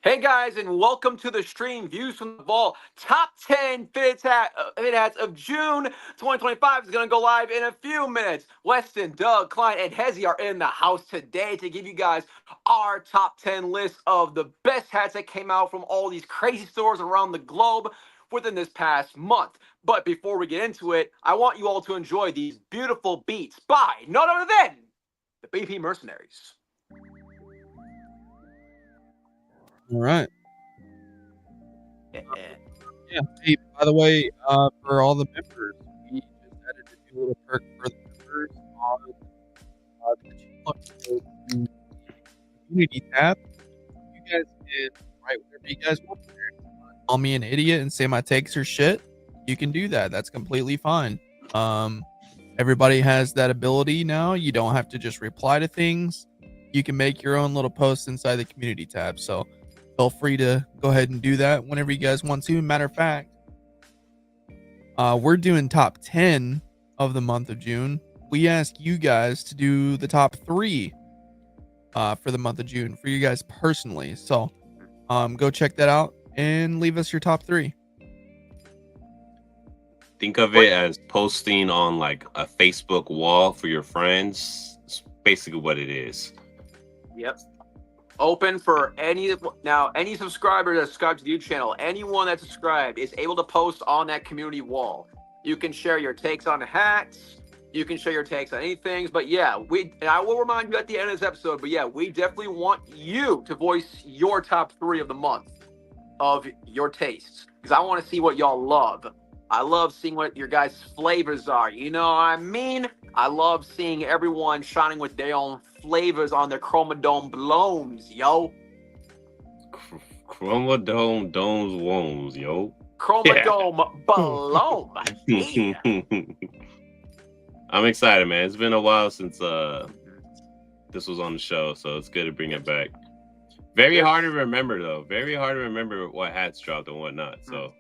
Hey guys, and welcome to the stream. Views from the Vault. Top 10 fit hats of June 2025 is going to go live in a few minutes. Weston, Doug, Klein, and Hezzy are in the house today to give you guys our top 10 list of the best hats that came out from all these crazy stores around the globe within this past month. But before we get into it, I want you all to enjoy these beautiful beats by none other than the BP Mercenaries. All right. Yeah. Yeah. Hey, by the way, for all the members, we just added a new little perk for the members on the community tab. You guys can write whatever you guys want. Call me an idiot and say my takes are shit. You can do that. That's completely fine. Everybody has that ability now. You don't have to just reply to things. You can make your own little posts inside the community tab. So feel free to go ahead and do that whenever you guys want to. Matter of fact, we're doing top 10 of the month of June. We ask you guys to do the top 3 for the month of June for you guys personally. So go check that out and leave us your top 3. Think of it as posting on like a Facebook wall for your friends. It's basically what it is. Yep. Open for any subscriber that subscribes to the YouTube channel. Anyone that's subscribed is able to post on that community wall. You can share your takes on hats. You can share your takes on anything. But yeah, and I will remind you at the end of this episode. But yeah, we definitely want you to voice your top 3 of the month of your tastes, because I want to see what y'all love. I love seeing what your guys' flavors are. You know what I mean? I love seeing everyone shining with their own flavors on their Chromadome blooms, yo. Chromadome domes womes, yo. Chromadome bloom. Yeah. I'm excited, man. It's been a while since this was on the show, so it's good to bring it back. Very hard to remember, though. Very hard to remember what hats dropped and whatnot. So,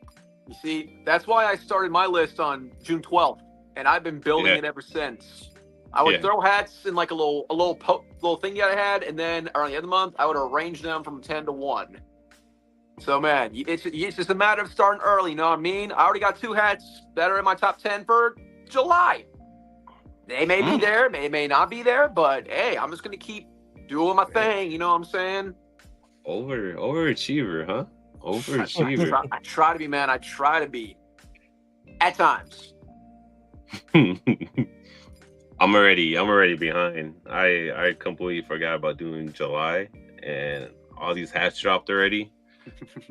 you see, that's why I started my list on June 12th, and I've been building it ever since. I would throw hats in like a little thing that I had, and then around the end of the month, I would arrange them from 10 to 1. So, man, it's just a matter of starting early, you know what I mean? I already got 2 hats that are in my top 10 for July. They may be there, may not be there, but hey, I'm just going to keep doing my thing, you know what I'm saying? Overachiever, huh? Overachiever. I try to be, man. I try to be. At times. I'm already behind. I completely forgot about doing July, and all these hats dropped already.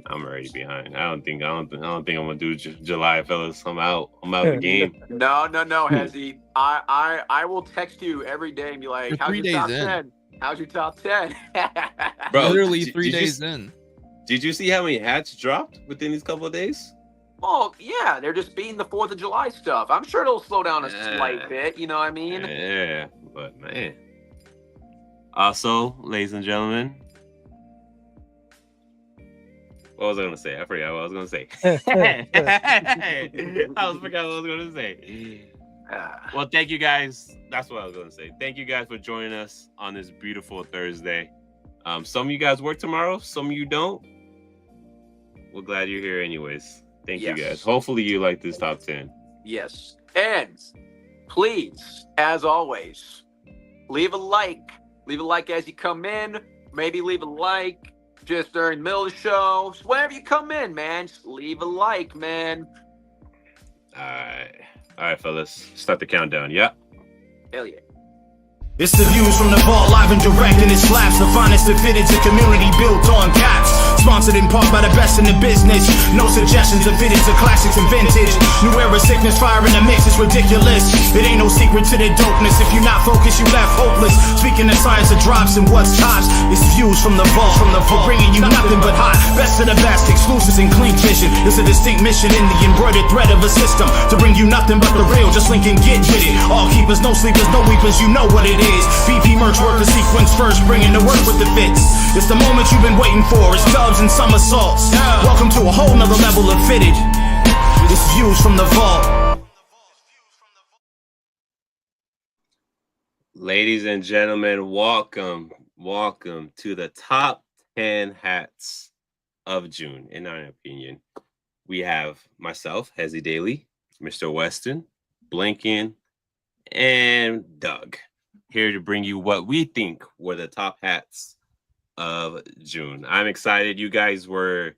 I'm already behind. I don't think I'm gonna do July, fellas. I'm out the game. No, Hezzy. I will text you every day and be like, "How's your top 10? How's your top 10?" Bro, literally 3 days in. Did you see how many hats dropped within these couple of days? Well, yeah, they're just being the 4th of July stuff. I'm sure it'll slow down a slight bit, you know what I mean? Yeah, but man. Also, ladies and gentlemen, what was I gonna say? I forgot what I was gonna say. I forgot what I was gonna say. Well, thank you guys. That's what I was gonna say. Thank you guys for joining us on this beautiful Thursday. Some of you guys work tomorrow, some of you don't. We're glad you're here anyways. Thank you guys. Hopefully you like this top 10. Yes. And please, as always, leave a like. Leave a like as you come in. Maybe leave a like just during the middle of the show. Just whenever you come in, man, just leave a like, man. All right, fellas. Start the countdown. Yeah. Hell yeah. It's the views from the vault, live and direct, and it slaps. The finest that fit into community built on caps. Sponsored in part by the best in the business. No suggestions of it, it's the classics and vintage. New era sickness, fire in the mix, it's ridiculous. It ain't no secret to their dopeness. If you're not focused, you left hopeless. Speaking of science of drops and what's tops, it's views from the vault. For bringing you nothing but hot. Best of the best, exclusives and clean vision. It's a distinct mission in the embroidered thread of a system. To bring you nothing but the real, just link and get with it. All keepers, no sleepers, no weepers, you know what it is. BP Mercs work the sequence first, bringing the work with the fits. It's the moment you've been waiting for. It's dubs and somersaults. Welcome to a whole nother level of fitted. It's views from the vault. Ladies and gentlemen, welcome to the top 10 hats of June, in my opinion. We have myself, Hezzy Daily, Mr. Weston, Blinken, and Doug here to bring you what we think were the top hats of June. I'm excited. You guys were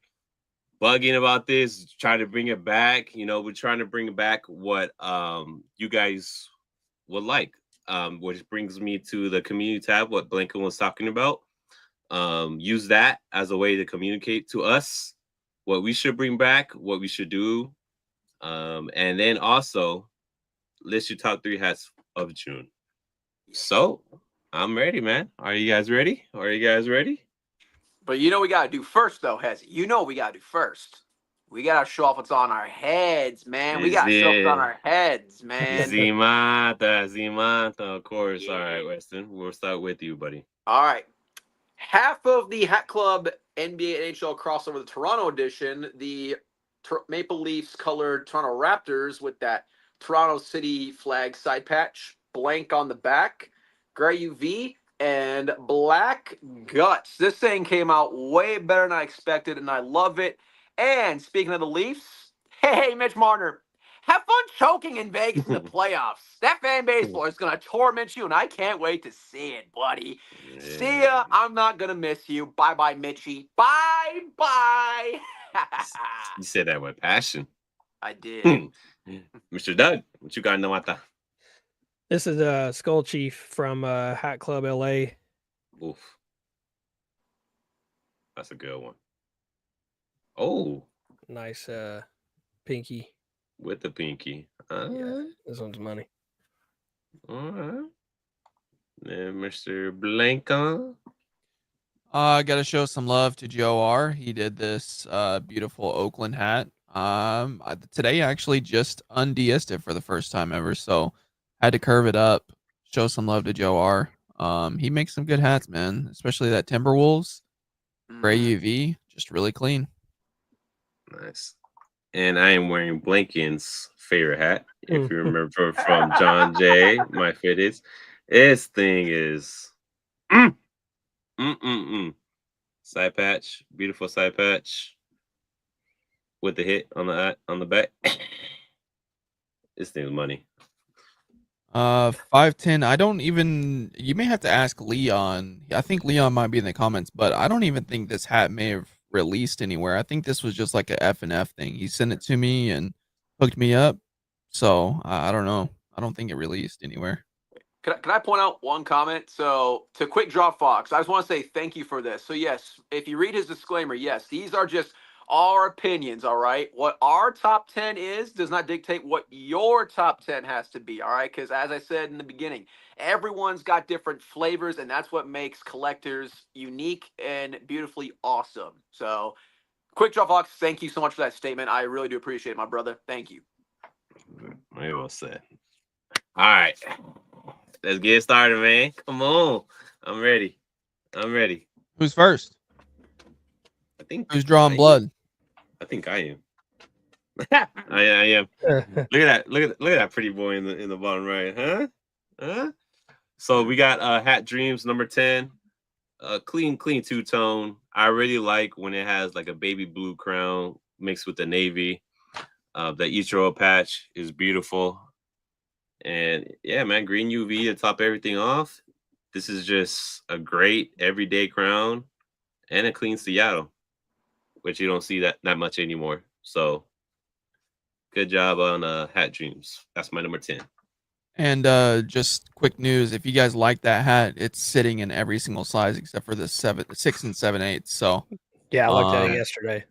bugging about this, trying to bring it back. You know, we're trying to bring back what you guys would like. Which brings me to the community tab, what Blinken was talking about. Use that as a way to communicate to us what we should bring back, what we should do. And then also list your top 3 hats of June. So I'm ready, man. Are you guys ready? Are you guys ready? But you know we gotta do first, though, Hezzy. You know we gotta do first. We gotta show off what's on our heads, man. We gotta show off what's on our heads, man. Zimata, of course. Yeah. All right, Weston. We'll start with you, buddy. All right. Half of the Hat Club NBA NHL crossover, the Toronto edition, the Maple Leafs colored Toronto Raptors with that Toronto City flag side patch, blank on the back, gray UV, and black guts. This thing came out way better than I expected, and I love it. And speaking of the Leafs, hey, Mitch Marner, have fun choking in Vegas in the playoffs. That fan base is going to torment you, and I can't wait to see it, buddy. Yeah. See ya. I'm not going to miss you. Bye-bye, Mitchie. Bye-bye. You said that with passion. I did. Mr. Doug, what you got in the water? This is Skull Chief from Hat Club LA. Oof. That's a good one. Oh. Nice pinky. With the pinky. Yeah, this one's money. All right. Then Mr. Blanca. I got to show some love to Joe R. He did this beautiful Oakland hat. Today I actually just undiesed it for the first time ever, so had to curve it up. Show some love to Joe R. He makes some good hats, man, especially that Timberwolves gray UV, just really clean. Nice. And I am wearing Blinken's favorite hat. If you remember from John Jay, my fitteds. This thing is side patch, beautiful side patch with the hit on the back. This thing's money. 5'10". I don't even. You may have to ask Leon. I think Leon might be in the comments, but I don't even think this hat may have released anywhere. I think this was just like a F&F thing. He sent it to me and hooked me up. So I don't know. I don't think it released anywhere. Can I point out one comment? So to Quick Draw Fox, I just want to say thank you for this. So yes, if you read his disclaimer, yes, these are just our opinions, all right? What our top 10 is does not dictate what your top 10 has to be, all right? Because as I said in the beginning, everyone's got different flavors, and that's what makes collectors unique and beautifully awesome. So Quick Draw Fox, thank you so much for that statement. I really do appreciate it, my brother. Thank you. Very well said. All right. Let's get started, man. Come on. I'm ready. Who's first? I think. Who's drawing blood? I think I am. I am. Look at that pretty boy in the bottom right, huh? So we got Hat Dreams number 10. Clean two-tone. I really like when it has like a baby blue crown mixed with the navy. The Ichiro patch is beautiful. And yeah, man, green UV to top everything off. This is just a great everyday crown and a clean Seattle, which you don't see that much anymore. So good job on Hat Dreams. That's my number 10. And just quick news, if you guys like that hat, it's sitting in every single size except for the 6 and 7/8. So yeah, I looked at it yesterday.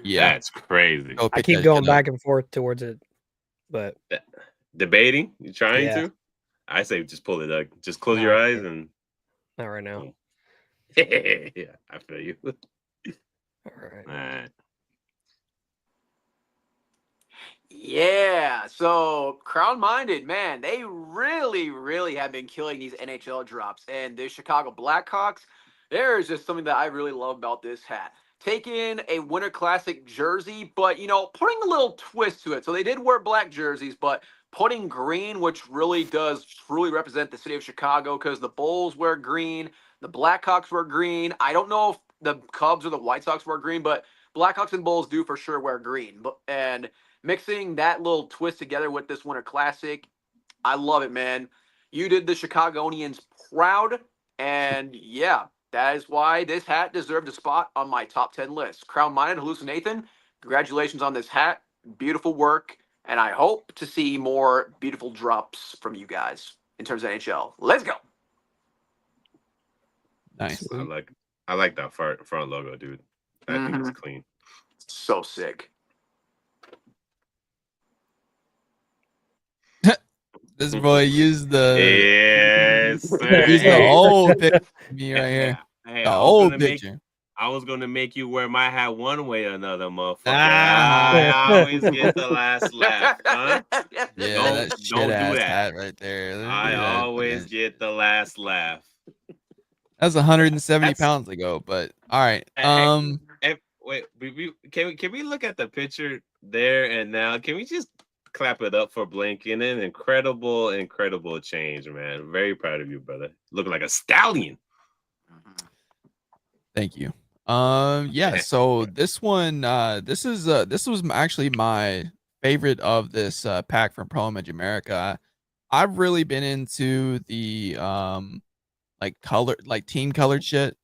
Yeah, that's crazy. I keep going back and forth towards it, but debating, you trying to? I say just pull it up. Just close your eyes and not right now. Yeah, I feel you. All right. Yeah, so Crown Minded, man, they really have been killing these NHL drops. And the Chicago Blackhawks, there is just something that I really love about this hat. Taking a Winter Classic jersey, but, putting a little twist to it. So they did wear black jerseys, but putting green, which really does truly represent the city of Chicago, because the Bulls wear green, the Blackhawks wear green. I don't know if the Cubs or the White Sox wear green, but Blackhawks and Bulls do for sure wear green, and mixing that little twist together with this Winter Classic, I love it, man. You did the Chicagonians proud, and yeah, that is why this hat deserved a spot on my top 10 list. Crown-minded Hallucinathan, congratulations on this hat. Beautiful work, and I hope to see more beautiful drops from you guys in terms of NHL. Let's go. Nice. I like that front logo, dude. I think it's clean. So sick. This boy used the Yes, sir. use the old picture of me right here. Hey, The old picture. I was gonna make you wear my hat one way or another, motherfucker. Ah. I always get the last laugh, huh? Yeah, Don't that do shit ass that. hat right there. I always get the last laugh. That was 170 pounds ago, but all right. Wait, can we look at the picture there and now? Can we just clap it up for Blinken? An incredible change, man. Very proud of you, brother. Looking like a stallion. Thank you. Yeah, so this one, this was actually my favorite of this pack from Pro Image America. I've really been into the like team colored shit.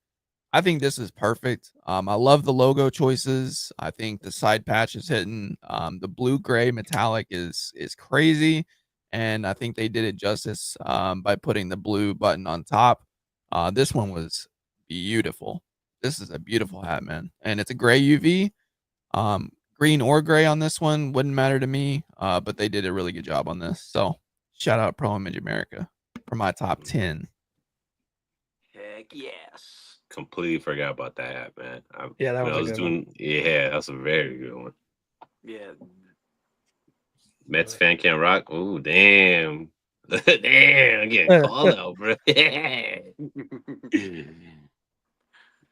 I think this is perfect. I love the logo choices. I think the side patch is hitting. The blue gray metallic is crazy, and I think they did it justice by putting the blue button on top. This one was beautiful. This is a beautiful hat, man, and it's a gray UV. Green or gray on this one wouldn't matter to me, but they did a really good job on this. So shout out Pro Image America for my top 10. Heck yes. Completely forgot about that hat, man. That was a good one. Yeah, that's a very good one. Yeah. Mets fan can't rock. Ooh, damn. Damn, I'm getting called out, bro.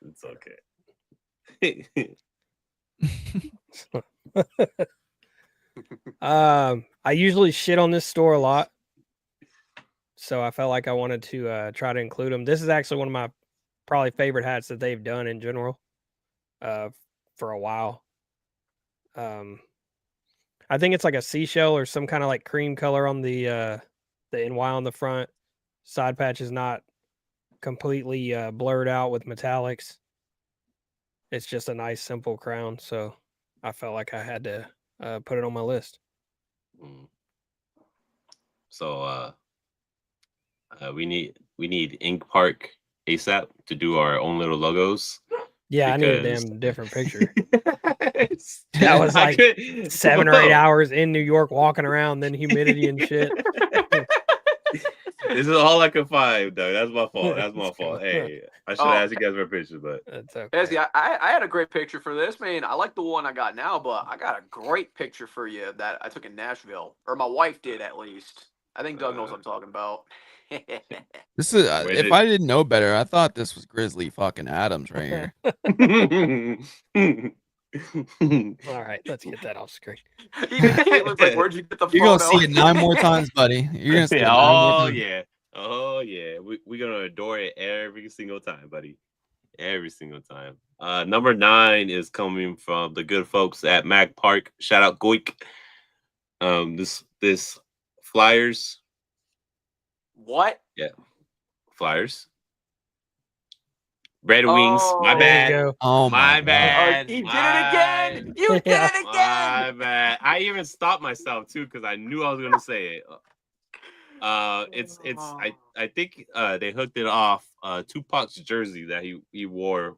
It's okay. I usually shit on this store a lot, so I felt like I wanted to try to include them. This is actually one of my probably favorite hats that they've done in general for a while. I think it's like a seashell or some kind of like cream color on the NY on the front. Side patch is not completely blurred out with metallics. It's just a nice simple crown, so I felt like I had to put it on my list. So we need Ink Park ASAP to do our own little logos. Yeah, I need a damn different picture. That was like 7 or 8 hours in New York walking around, then humidity and shit. This is all I could find, though. That's my fault. That's my fault. Hey, I should ask you guys for a picture, but that's okay. I had a great picture for this, man. I like the one I got now, but I got a great picture for you that I took in Nashville, or my wife did at least. I think Doug knows what I'm talking about. This is if I didn't know better, I thought this was Grizzly fucking Adams right here. All right, let's get that off screen. Caitlin's like, where'd you get the photo? You're gonna see it 9 more times, buddy. You're gonna see it 9 more times. Oh yeah. We're gonna adore it every single time, buddy. Every single time. Number 9 is coming from the good folks at Mac Park. Shout out Goik. This Flyers. What? Yeah. Flyers. Red Wings. My bad. Oh my bad. You did it again. You did it again. My bad. I even stopped myself too because I knew I was gonna say it. I think they hooked it off Tupac's jersey that he wore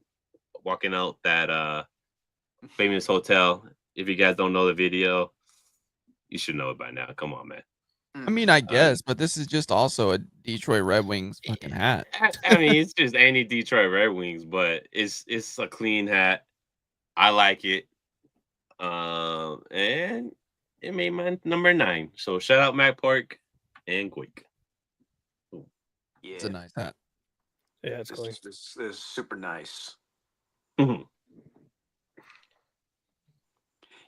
walking out that famous hotel. If you guys don't know the video, you should know it by now. Come on, man. I mean, I guess, but this is just also a Detroit Red Wings fucking hat. I mean, it's just any Detroit Red Wings, but it's a clean hat. I like it. And it made my number 9. So shout out Mac Park and Quick. Yeah, It's a nice hat. Yeah, it's clean. This is super nice.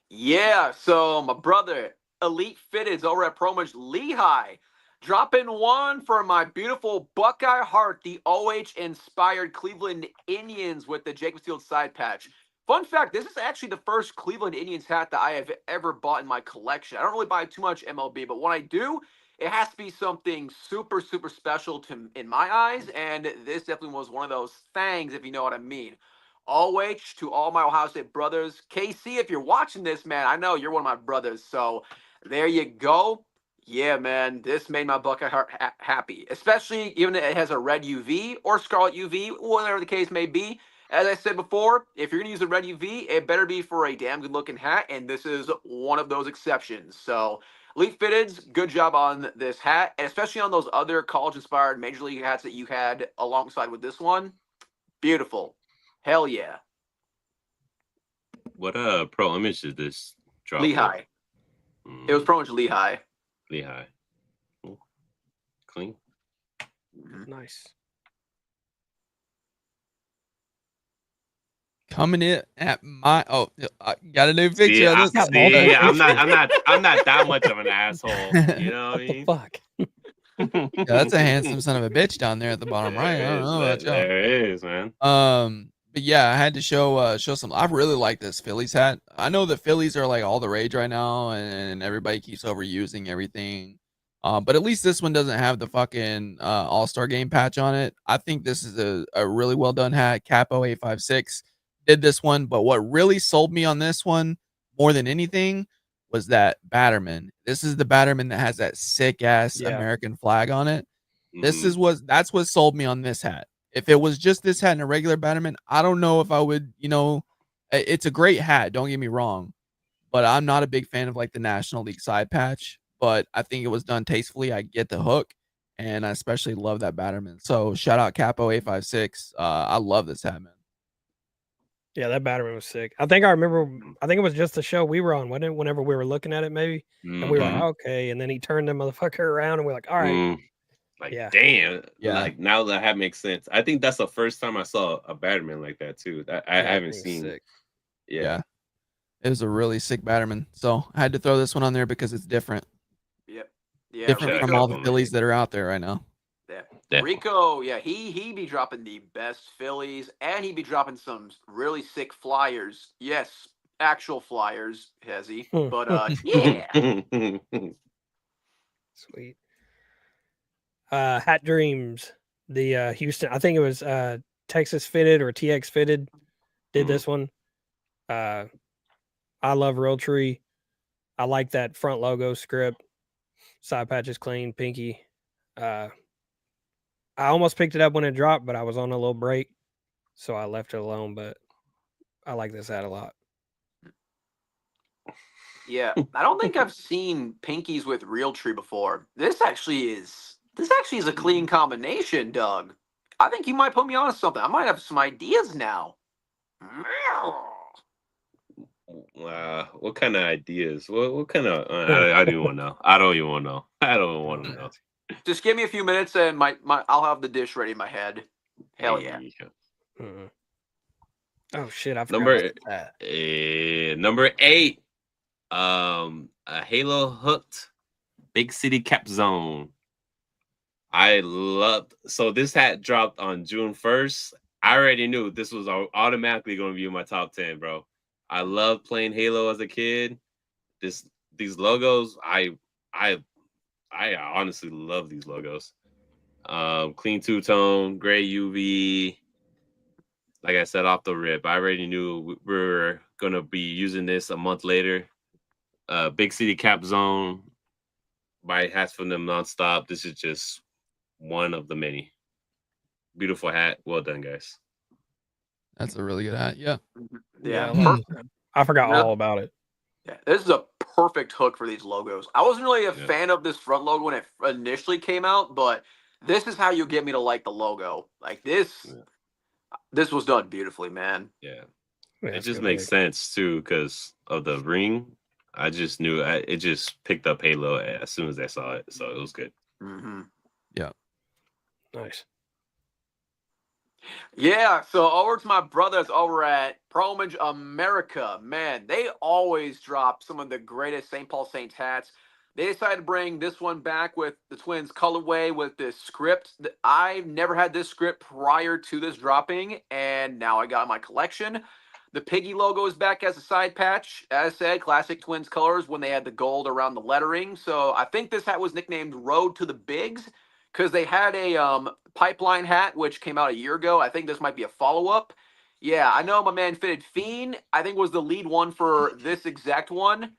Yeah, so my brother Elite Fitteds over at Promage Lehigh, dropping one for my beautiful Buckeye Heart, the OH inspired Cleveland Indians with the Jacob Field side patch. Fun fact, this is actually the first Cleveland Indians hat that I have ever bought in my collection. I don't really buy too much MLB, but when I do, it has to be something super, super special to in my eyes, and this definitely was one of those things, if you know what I mean. OH to all my Ohio State brothers. KC, if you're watching this, man, I know you're one of my brothers, so there you go. Yeah, man, this made my bucket heart happy, especially given that it has a red UV or scarlet UV, whatever the case may be. As I said before, if you're going to use a red UV, it better be for a damn good looking hat, and this is one of those exceptions. So, Elite Fitteds, good job on this hat, and especially on those other college-inspired Major League hats that you had alongside with this one. Beautiful. Hell yeah. What pro image did this drop? Lehigh. It was pro image Lehigh. Lehigh. Ooh. Clean. Nice. Coming in at my I got a new picture See, of this. I'm not that much of an asshole. You know what I mean? Fuck. Yeah, that's a handsome son of a bitch down there at the bottom right. I don't know about y'all. There it is, man. But yeah, I had to show some. I really like this Phillies hat. I know the Phillies are like all the rage right now, and everybody keeps overusing everything. But at least this one doesn't have the fucking All-Star Game patch on it. I think this is a really well done hat. Capo 856 did this one, but what really sold me on this one more than anything was that Batterman. This is the Batterman that has that sick ass American flag on it. That's what sold me on this hat. If it was just this hat and a regular Batterman, I don't know if I would, it's a great hat, don't get me wrong, but I'm not a big fan of like the National League side patch, but I think it was done tastefully. I get the hook, and I especially love that Batterman. So shout out Capo 856. I love this hat, man. Yeah, that Batterman was sick. I think it was just the show we were on, wasn't it? Whenever we were looking at it, maybe. And we were like, okay. And then he turned the motherfucker around and we're like, all right. Damn. Yeah. Like now that makes sense. I think that's the first time I saw a Batterman like that too. I haven't seen it. Yeah. It was a really sick Batterman. So I had to throw this one on there because it's different. Yep. Yeah. Different from all the Phillies that are out there right now. Yeah. Rico, he be dropping the best Phillies, and he be dropping some really sick flyers. Yes, actual flyers, has he? But yeah. Sweet. Hat Dreams, the Houston, I think it was Texas Fitted or TX Fitted did this one. I love Realtree. I like that front logo script. Side patch is clean, pinky. I almost picked it up when it dropped, but I was on a little break, so I left it alone. But I like this hat a lot. Yeah, I don't think I've seen pinkies with Realtree before. This actually is a clean combination, Doug. I think you might put me on something. I might have some ideas now. What kind of ideas? What kind of? I don't even want to know. I don't even want to know. I don't want to know. Just give me a few minutes and I'll have the dish ready in my head. Hell yeah. Mm-hmm. Oh shit! I forgot number 8. A Halo hooked Big City Cap Zone. So this hat dropped on June 1st. I already knew this was automatically going to be in my top 10, bro. I loved playing Halo as a kid. These logos, I honestly love these logos. Clean two-tone, gray UV. Like I said, off the rip, I already knew we were going to be using this a month later. Big City Cap Zone. Buy hats from them nonstop. This is just one of the many. Beautiful hat. Well done, guys. That's a really good hat. Yeah. Yeah. I forgot all about it. Yeah, this is a perfect hook for these logos. I wasn't really a fan of this front logo when it initially came out, but this is how you get me to like the logo. Like this was done beautifully, man. Yeah. It just makes sense too because of the ring. I just knew it just picked up Halo as soon as I saw it, so it was good. Mm-hmm. Yeah. Nice. Yeah, so over to my brothers over at Pro Image America. Man, they always drop some of the greatest St. Paul Saints hats. They decided to bring this one back with the Twins colorway with this script. I've never had this script prior to this dropping, and now I got it in my collection. The Piggy logo is back as a side patch. As said, classic Twins colors when they had the gold around the lettering. So I think this hat was nicknamed Road to the Bigs because they had a pipeline hat which came out a year ago. I think this might be a follow-up. Yeah, I know my man Fitted Fiend, I think was the lead one for this exact one.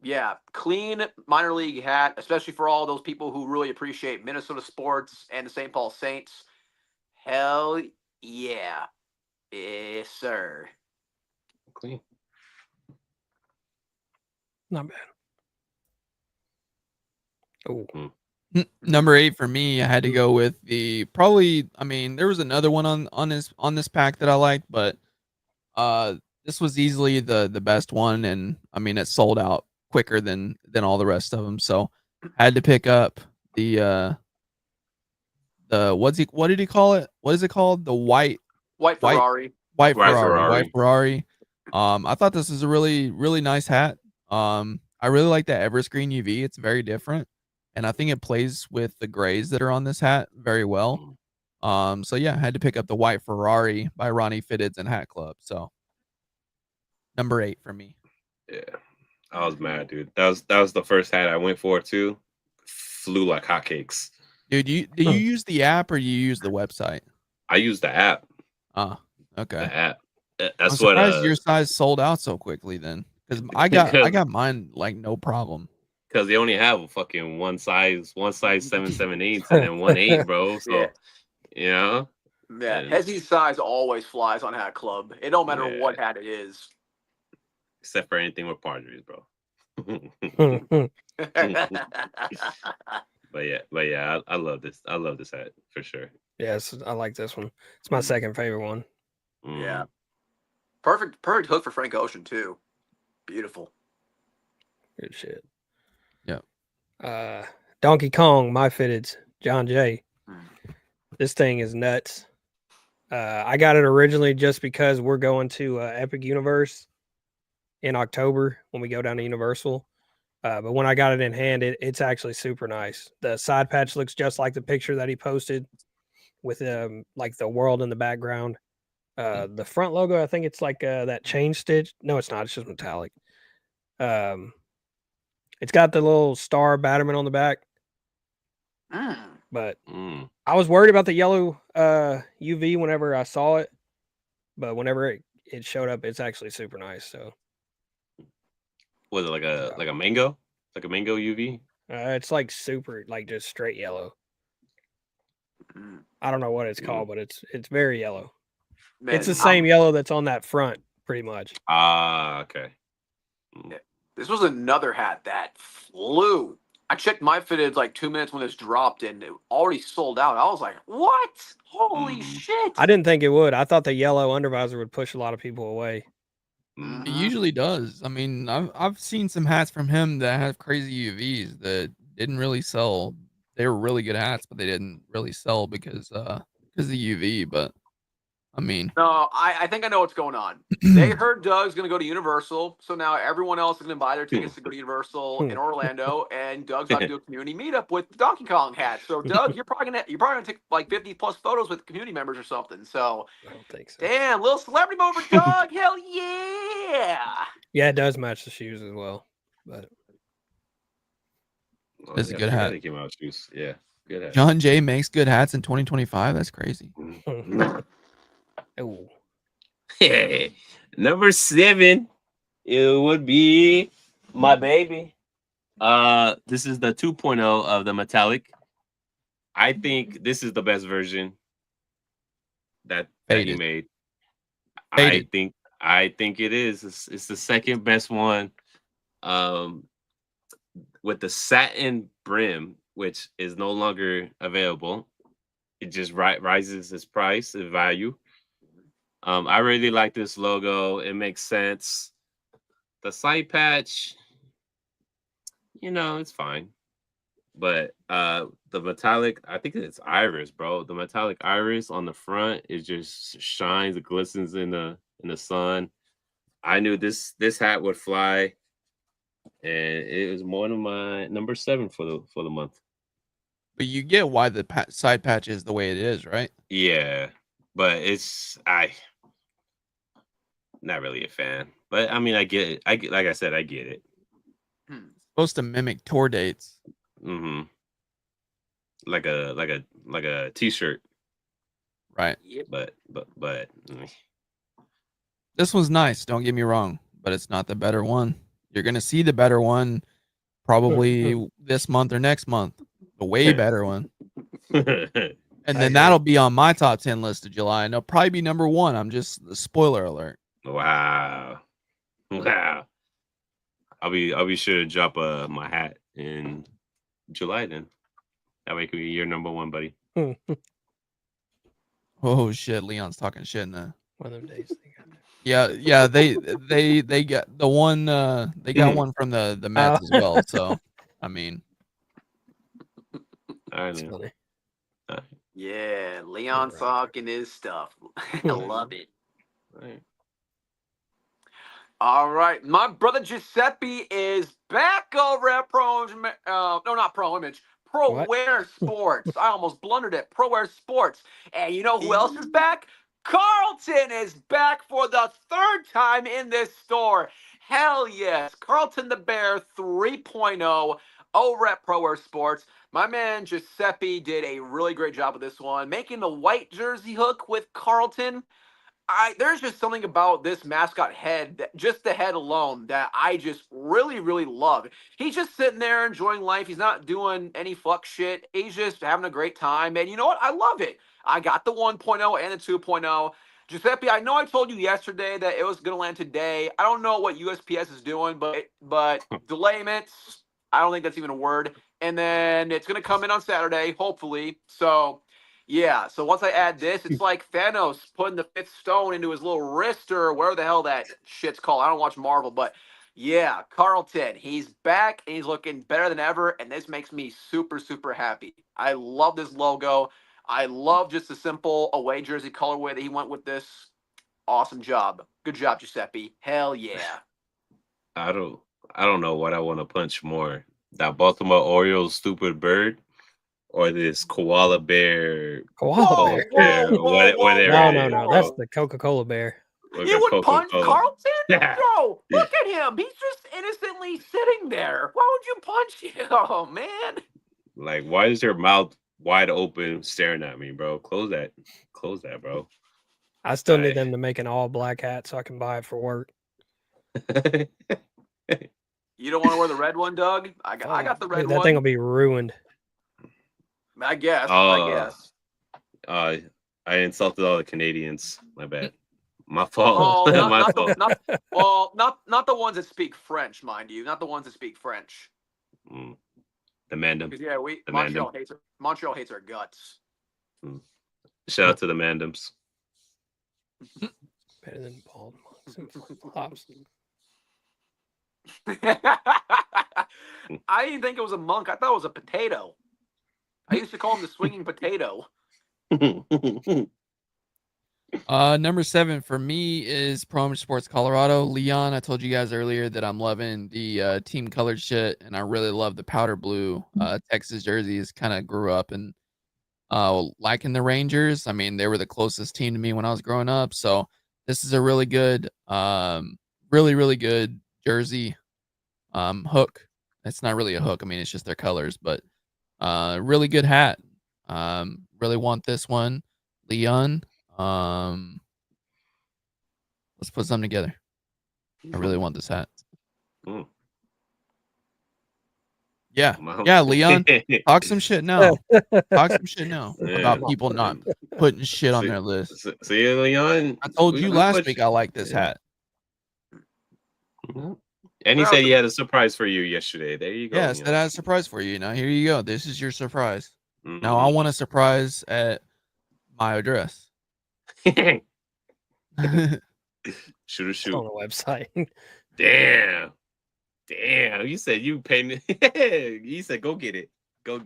Yeah, clean minor league hat, especially for all those people who really appreciate Minnesota sports and the St. Paul Saints. Hell yeah. Yes, sir. Clean. Not bad. Oh, Number 8 for me, I had to go with the probably. I mean, there was another one on this pack that I liked, but this was easily the best one, and I mean, it sold out quicker than all the rest of them. So I had to pick up the what did he call it? What is it called? The white Ferrari. White Ferrari. Ferrari. I thought this was a really, really nice hat. I really like that Everscreen UV. It's very different, and I think it plays with the grays that are on this hat very well. So yeah, I had to pick up the White Ferrari by Ronnie Fitteds and Hat Club. So number 8 for me. Yeah, I was mad, dude. That was the first hat I went for too. Flew like hotcakes. Dude, do you use the app or do you use the website? I used the app. Okay. The app. I'm That's surprised what your size sold out so quickly then, because I got mine like no problem. Because they only have a fucking one size 7/7/8 and then 1/8, bro. So Yeah. you know, Yeah, and- Hezzy's size always flies on Hat Club. It don't matter Yeah. what hat it is. except for anything with partners, bro. But yeah, I love this. I love this hat for sure. yes, I like this one. It's my second favorite one. Yeah. Perfect hook for Frank Ocean too. Beautiful. Good shit. Yeah. Donkey Kong, my fitteds, John Jay. Mm. This thing is nuts. I got it originally just because we're going to Epic Universe in October when we go down to Universal. But when I got it in hand, it's actually super nice. The side patch looks just like the picture that he posted with like the world in the background. The front logo, I think it's like that chain stitch. No, it's not. It's just metallic. It's got the little star Batterman on the back. But I was worried about the yellow UV whenever I saw it. But whenever it showed up, it's actually super nice. So Was it like a mango? Like a mango UV? it's like super, like just straight yellow. I don't know what it's called, but it's very yellow. Man, It's the same yellow that's on that front, pretty much. Okay. This was another hat that flew. I checked my fitteds like 2 minutes when this dropped and it already sold out. I was like, what? Holy shit. I didn't think it would. I thought the yellow undervisor would push a lot of people away. It usually does. I mean, I've seen some hats from him that have crazy UVs that didn't really sell. They were really good hats, but they didn't really sell because of the UV. But I mean, No, I think I know what's going on. They heard Doug's going to go to Universal, so now everyone else is going to buy their tickets to go to Universal in Orlando, and Doug's about to do a community meetup with Donkey Kong hats. So, Doug, you're probably gonna take like 50 plus photos with community members or something. So, I don't think so. damn, little celebrity moment for Doug. Hell yeah! Yeah, it does match the shoes as well. But It's a good hat. They came out with shoes. Yeah, good hat. John Jay makes good hats in 2025. That's crazy. oh, Number 7, it would be my baby. This is the 2.0 of the metallic. I think this is the best version that he made. Faded. I think it is. It's the second best one. With the satin brim, which is no longer available, it just rises its price and value. I really like this logo. It makes sense. The side patch, it's fine. But the metallic, I think it's iris, bro. The metallic iris on the front, it just shines, it glistens in the sun. I knew this hat would fly, and it was one of my number 7 for the month. But you get why the side patch is the way it is, right? Yeah, but Not really a fan, but I mean, I get it. Like I said, I get it. Supposed to mimic tour dates. Mm-hmm. Like a t-shirt, right? But this one's nice. Don't get me wrong, but it's not the better one. You're gonna see the better one probably this month or next month. The way better one. And then that'll be on my top 10 list of July, and it'll probably be number 1. I'm just spoiler alert. Wow. I'll be sure to drop my hat in July then. That way it could be your number 1, buddy. Oh shit, Leon's talking shit now. One of them days. Yeah, they got the one. They got one from the Mets as well. So, I mean, That's funny. Yeah, Leon talking his stuff. I love it. Right. All right, my brother Giuseppe is back over at Pro Image, Pro Wear Sports. I almost blundered it. Pro Wear Sports. And you know who else is back? Carlton is back for the 3rd time in this store. Hell yes. Carlton the Bear 3.0 over at Pro Wear Sports. My man Giuseppe did a really great job with this one, making the white jersey hook with Carlton. There's just something about this mascot head, just the head alone, that I just really, really love. He's just sitting there enjoying life. He's not doing any fuck shit. He's just having a great time. And you know what? I love it. I got the 1.0 and the 2.0. Giuseppe, I know I told you yesterday that it was going to land today. I don't know what USPS is doing, but delayment, I don't think that's even a word. And then it's going to come in on Saturday, hopefully. So... yeah, so once I add this, it's like Thanos putting the 5th stone into his little wrist or whatever the hell that shit's called. I don't watch Marvel, but yeah, Carlton, he's back and he's looking better than ever, and this makes me super, super happy. I love this logo. I love just the simple away jersey colorway that he went with this. Awesome job. Good job, Giuseppe. Hell yeah. I don't know what I want to punch more. That Baltimore Orioles stupid bird or this koala bear. Koala bear. No. That's the Coca-Cola bear. You would punch Carlton? Bro, look at him. He's just innocently sitting there. Why would you punch him? Oh, man. Like, why is your mouth wide open staring at me, bro? Close that, bro. I still need them to make an all-black hat so I can buy it for work. You don't want to wear the red one, Doug? I got the red one. That thing will be ruined. I guess. I insulted all the Canadians. My bad. My fault. Not the ones that speak French, mind you. Not the ones that speak French. The Mandem. Yeah, Montreal hates our guts. Shout out to the Mandems. Better than bald monks and flops. I didn't think it was a monk. I thought it was a potato. I used to call him the swinging potato. Number 7 for me is Pro Image Sports Colorado. Leon, I told you guys earlier that I'm loving the team colored shit, and I really love the powder blue Texas jerseys. Kind of grew up and liking the Rangers. I mean, they were the closest team to me when I was growing up. So this is a really good, really good jersey hook. It's not really a hook. I mean, it's just their colors, but really good hat. Really want this one, Leon. Let's put something together. I really want this hat. Yeah, Leon. Talk some shit now. Talk some shit now about people not putting shit on their list. See, Leon. I told you last week I like this hat. And he said he had a surprise for you yesterday. There you go. Yeah, I said I had a surprise for you. Now here you go. This is your surprise. Now I want a surprise at my address. Shoot on the website. Damn, you said you paid me. You said go get it. All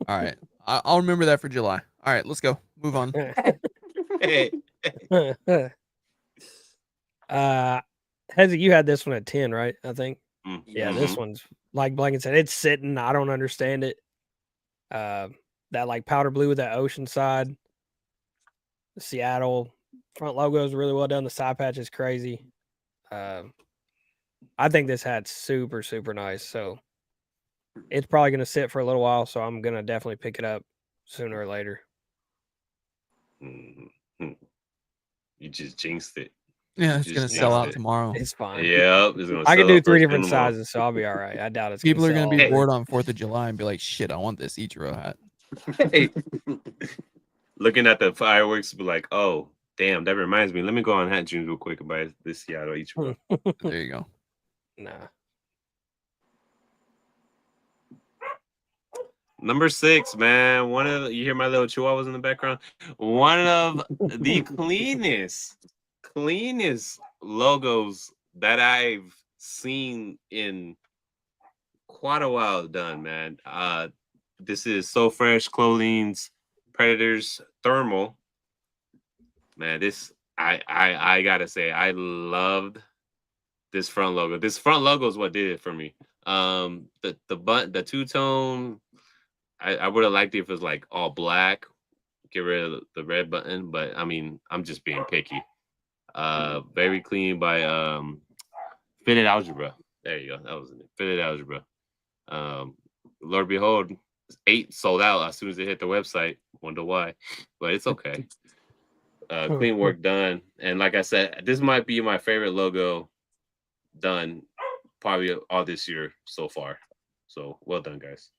right, I'll remember that for July. All right, let's go. Move on. Hezzy, you had this one at 10, right? I think. Yeah, this Mm-hmm. one's like Blanket said, it's sitting. I don't understand it. That like powder blue with that ocean side, the Seattle Front logo is really well done. The side patch is crazy. I think this hat's super, super nice. So it's probably going to sit for a little while. So I'm going to definitely pick it up sooner or later. You just jinxed it. Yeah, it's gonna sell out tomorrow. It's fine. Yeah, I can do 3 different sizes, so I'll be all right. I doubt it's. People are gonna be all bored on 4th of July and be like, "Shit, I want this Ichiro hat." Hey. Looking at the fireworks, be like, "Oh, damn, that reminds me. Let me go on Hat Dreams real quick and buy this Seattle Ichiro." There you go. Nah. Number 6, man. You hear my little chihuahuas in the background? One of the cleanest logos that I've seen in quite a while done, man. This is So Fresh Clothing's Predators Thermal. Man, this I gotta say, I loved this front logo. This front logo is what did it for me. The two-tone, I would have liked it if it was like all black, get rid of the red button, but I mean, I'm just being picky. Very clean by Fitted Algebra. There you go. That was it. Fitted Algebra. Lord behold, 8 sold out as soon as it hit the website. Wonder why, but it's okay. Clean work done. And like I said, this might be my favorite logo done probably all this year so far. So well done, guys.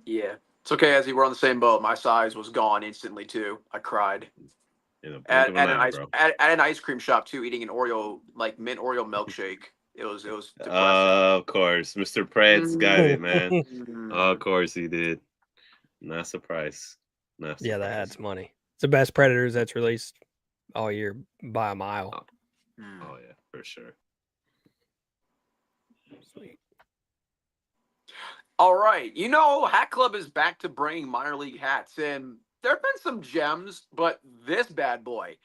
Yeah, it's okay, Ezzy. We're on the same boat. My size was gone instantly too. I cried. At an ice cream shop too, eating an Oreo, like mint Oreo milkshake. It was depressing. Of course, Mr. Pretz got it, man. Of course he did. Not surprised. Yeah, that hat's money. It's the best Predators that's released all year by a mile. Oh yeah, for sure. Sweet. All right, Hat Club is back to bringing minor league hats, and there have been some gems, but this bad boy,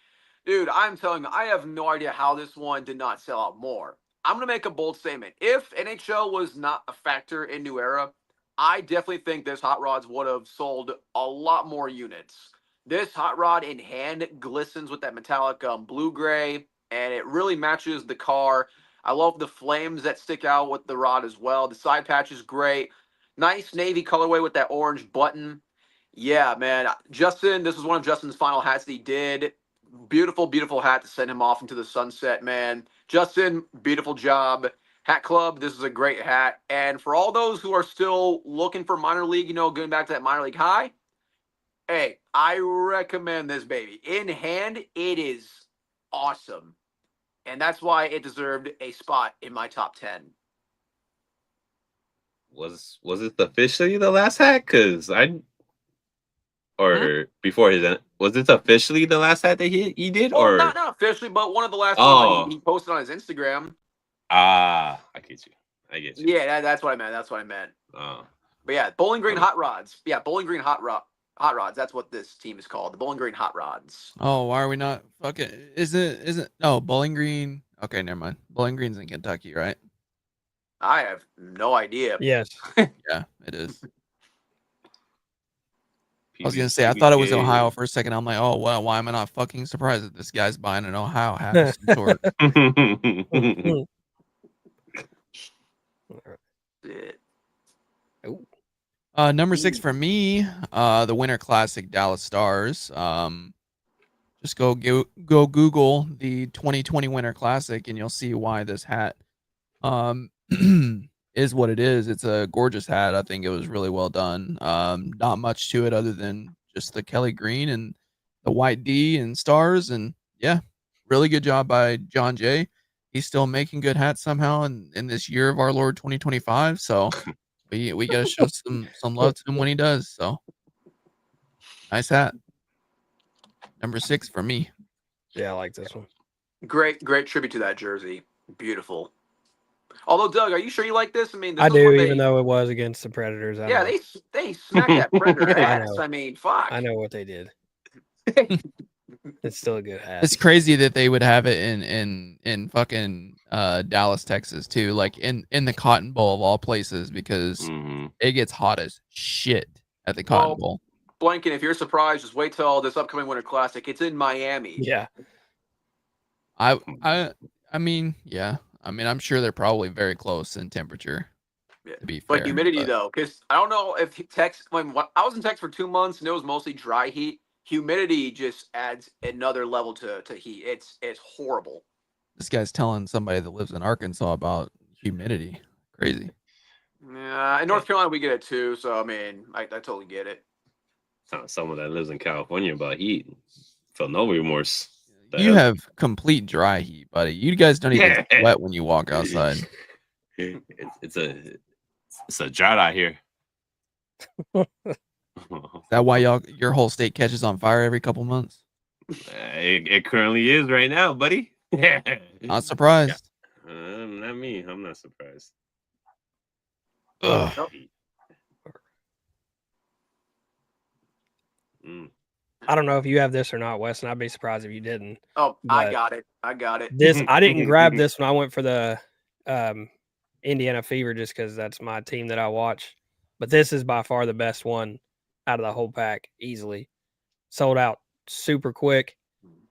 dude, I'm telling you, I have no idea how this one did not sell out more. I'm gonna make a bold statement. If NHL was not a factor in New Era, I definitely think this hot rods would have sold a lot more units. This hot rod in hand glistens with that metallic blue-gray, and it really matches the car. I love the flames that stick out with the rod as well. The side patch is great. Nice navy colorway with that orange button. Yeah, man. Justin, this was one of Justin's final hats that he did. Beautiful, beautiful hat to send him off into the sunset, man. Justin, beautiful job. Hat Club, this is a great hat. And for all those who are still looking for minor league, going back to that minor league high, hey, I recommend this baby. In hand, it is awesome. And that's why it deserved a spot in my top 10. Was it officially the last hat? Before his end, was this officially the last hat that he did? Well, or not officially, but one of the last ones he posted on his Instagram. I get you. Yeah, that's what I meant. But yeah, Bowling Green Hot Rods. Yeah, Bowling Green Hot Rods. That's what this team is called. The Bowling Green Hot Rods. Oh, why are we not fucking? Isn't? Oh, Bowling Green. Okay, never mind. Bowling Green's in Kentucky, right? I have no idea. Yes. Yeah, it is. I was gonna say, I thought it was Ohio for a second. I'm like, oh well, why am I not fucking surprised that this guy's buying an Ohio hat of some sort? Number 6 for me, the Winter Classic Dallas Stars. Just go Google the 2020 Winter Classic, and you'll see why this hat is what it is. It's a gorgeous hat. I think it was really well done. Not much to it other than just the Kelly green and the white D and stars, and yeah, really good job by John Jay. He's still making good hats somehow in this year of our Lord 2025. So we gotta show some love to him when he does. So nice hat. Number 6 for me. Yeah, I like this one. Great tribute to that jersey. Beautiful. Although, Doug, are you sure you like this? I mean, I do, even though it was against the Predators. They smacked that Predator ass. I mean, fuck. I know what they did. It's still a good hat. It's crazy that they would have it in fucking Dallas, Texas too, like in the Cotton Bowl of all places, because it gets hot as shit at the Cotton Bowl. Blanken, if you're surprised, just wait till this upcoming Winter Classic. It's in Miami. Yeah. I mean, yeah. I mean, I'm sure they're probably very close in temperature. Yeah. To be But fair, humidity, though, because I don't know if Texas. When I was in Texas for 2 months and it was mostly dry heat, humidity just adds another level to heat. It's horrible. this guy's telling somebody that lives in Arkansas about humidity. Crazy. Yeah, in North Carolina we get it too. So I mean, I totally get it. Someone that lives in California about heat. Felt no remorse. You have complete dry heat, buddy. You guys don't even sweat when you walk outside. It's a drought out here. Is that why your whole state catches on fire every couple months? It currently is right now, buddy. Not surprised. Not me. I'm not surprised. Ugh. I don't know if you have this or not, Wes, and I'd be surprised if you didn't. Oh, I got it. This I didn't grab this when I went for the Indiana Fever just because that's my team that I watch. But this is by far the best one out of the whole pack, easily. Sold out super quick.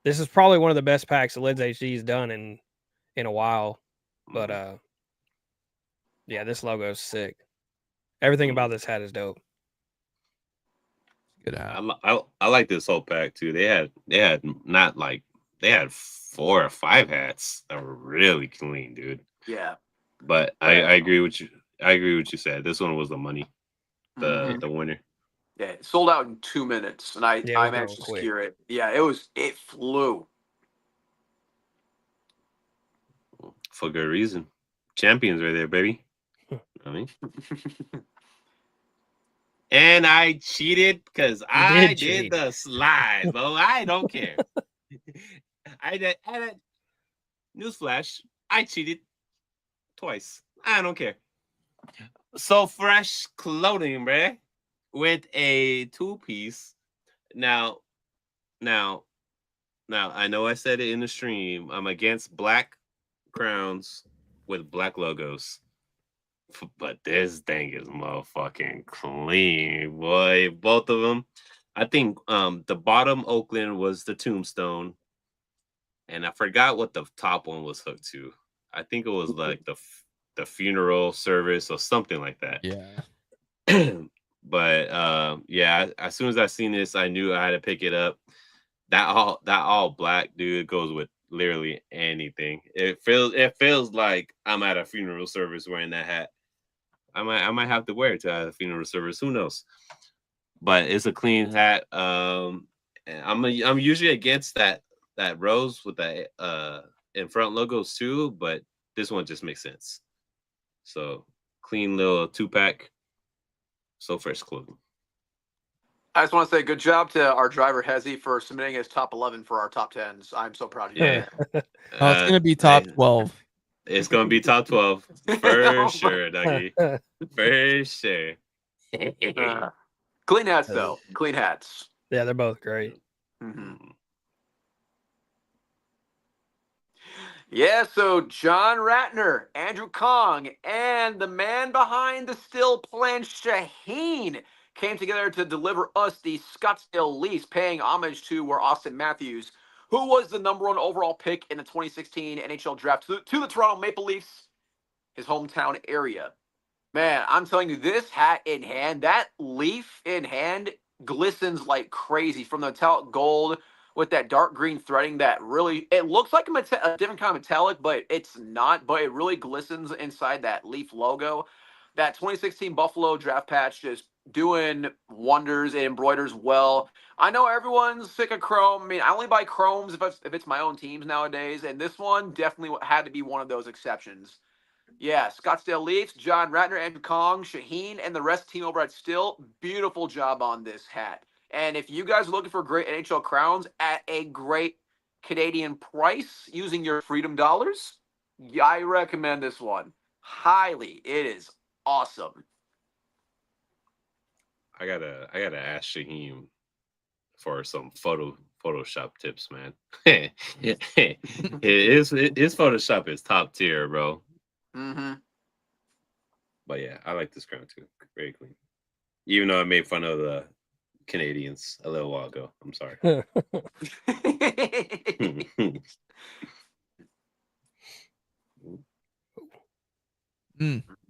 This is probably one of the best packs that Lids HD's done in a while. But yeah, this logo is sick. Everything about this hat is dope. Good hat. I like this whole pack too. They had 4 or 5 hats that were really clean, dude. Yeah. But I agree with you. I agree with what you said. This one was the money, the winner. Yeah, it sold out in 2 minutes, and I managed to secure it. Yeah, it flew. For good reason. Champions right there, baby. I mean. And I cheated because I did the slide, bro. I don't care. I did. Newsflash, I cheated twice. I don't care. So fresh clothing, bruh, with a 2-piece. Now, I know I said it in the stream. I'm against black crowns with black logos. But this thing is motherfucking clean, boy. Both of them. I think the bottom Oakland was the tombstone, and I forgot what the top one was hooked to. I think it was like the funeral service or something like that. Yeah. But yeah, as soon as I seen this, I knew I had to pick it up. That all black, dude, goes with literally anything. It feels like I'm at a funeral service wearing that hat. I might have to wear it to a funeral service. Who knows? But it's a clean hat. I'm usually against that rose with the in front logos too, but this one just makes sense. So clean little 2-pack. So fresh clothing. I just want to say good job to our driver Hezi for submitting his top 11 for our top 10s. I'm so proud of you. Yeah. It's gonna be top 12. It's gonna be top 12 for sure, Dougie. For sure. Clean hats, though. Clean hats. Yeah, they're both great. Mm-hmm. Yeah, so John Ratner, Andrew Kong, and the man behind the still plan, Shaheen, came together to deliver us the Scottsdale Leafs, paying homage to Austin Matthews, who was the #1 overall pick in the 2016 NHL draft to the Toronto Maple Leafs, his hometown area. Man, I'm telling you, this hat in hand, that leaf in hand glistens like crazy from the metallic gold with that dark green threading that really, it looks like a different kind of metallic, but it's not, but it really glistens inside that Leaf logo. That 2016 Buffalo draft patch just doing wonders. It embroiders well. I know everyone's sick of chrome. I mean, I only buy chromes if it's my own teams nowadays, and this one definitely had to be one of those exceptions. Yeah, Scottsdale Leafs, John Ratner, Andrew Kong, Shaheen, and the rest of the team over at Still. Beautiful job on this hat. And if you guys are looking for great NHL crowns at a great Canadian price using your Freedom dollars, I recommend this one highly. It is awesome. I gotta ask Shaheem for some Photoshop tips, man. his Photoshop is top tier, bro. Mm-hmm. But yeah, I like this crown too. Very clean. Even though I made fun of Canadians a little while ago. I'm sorry.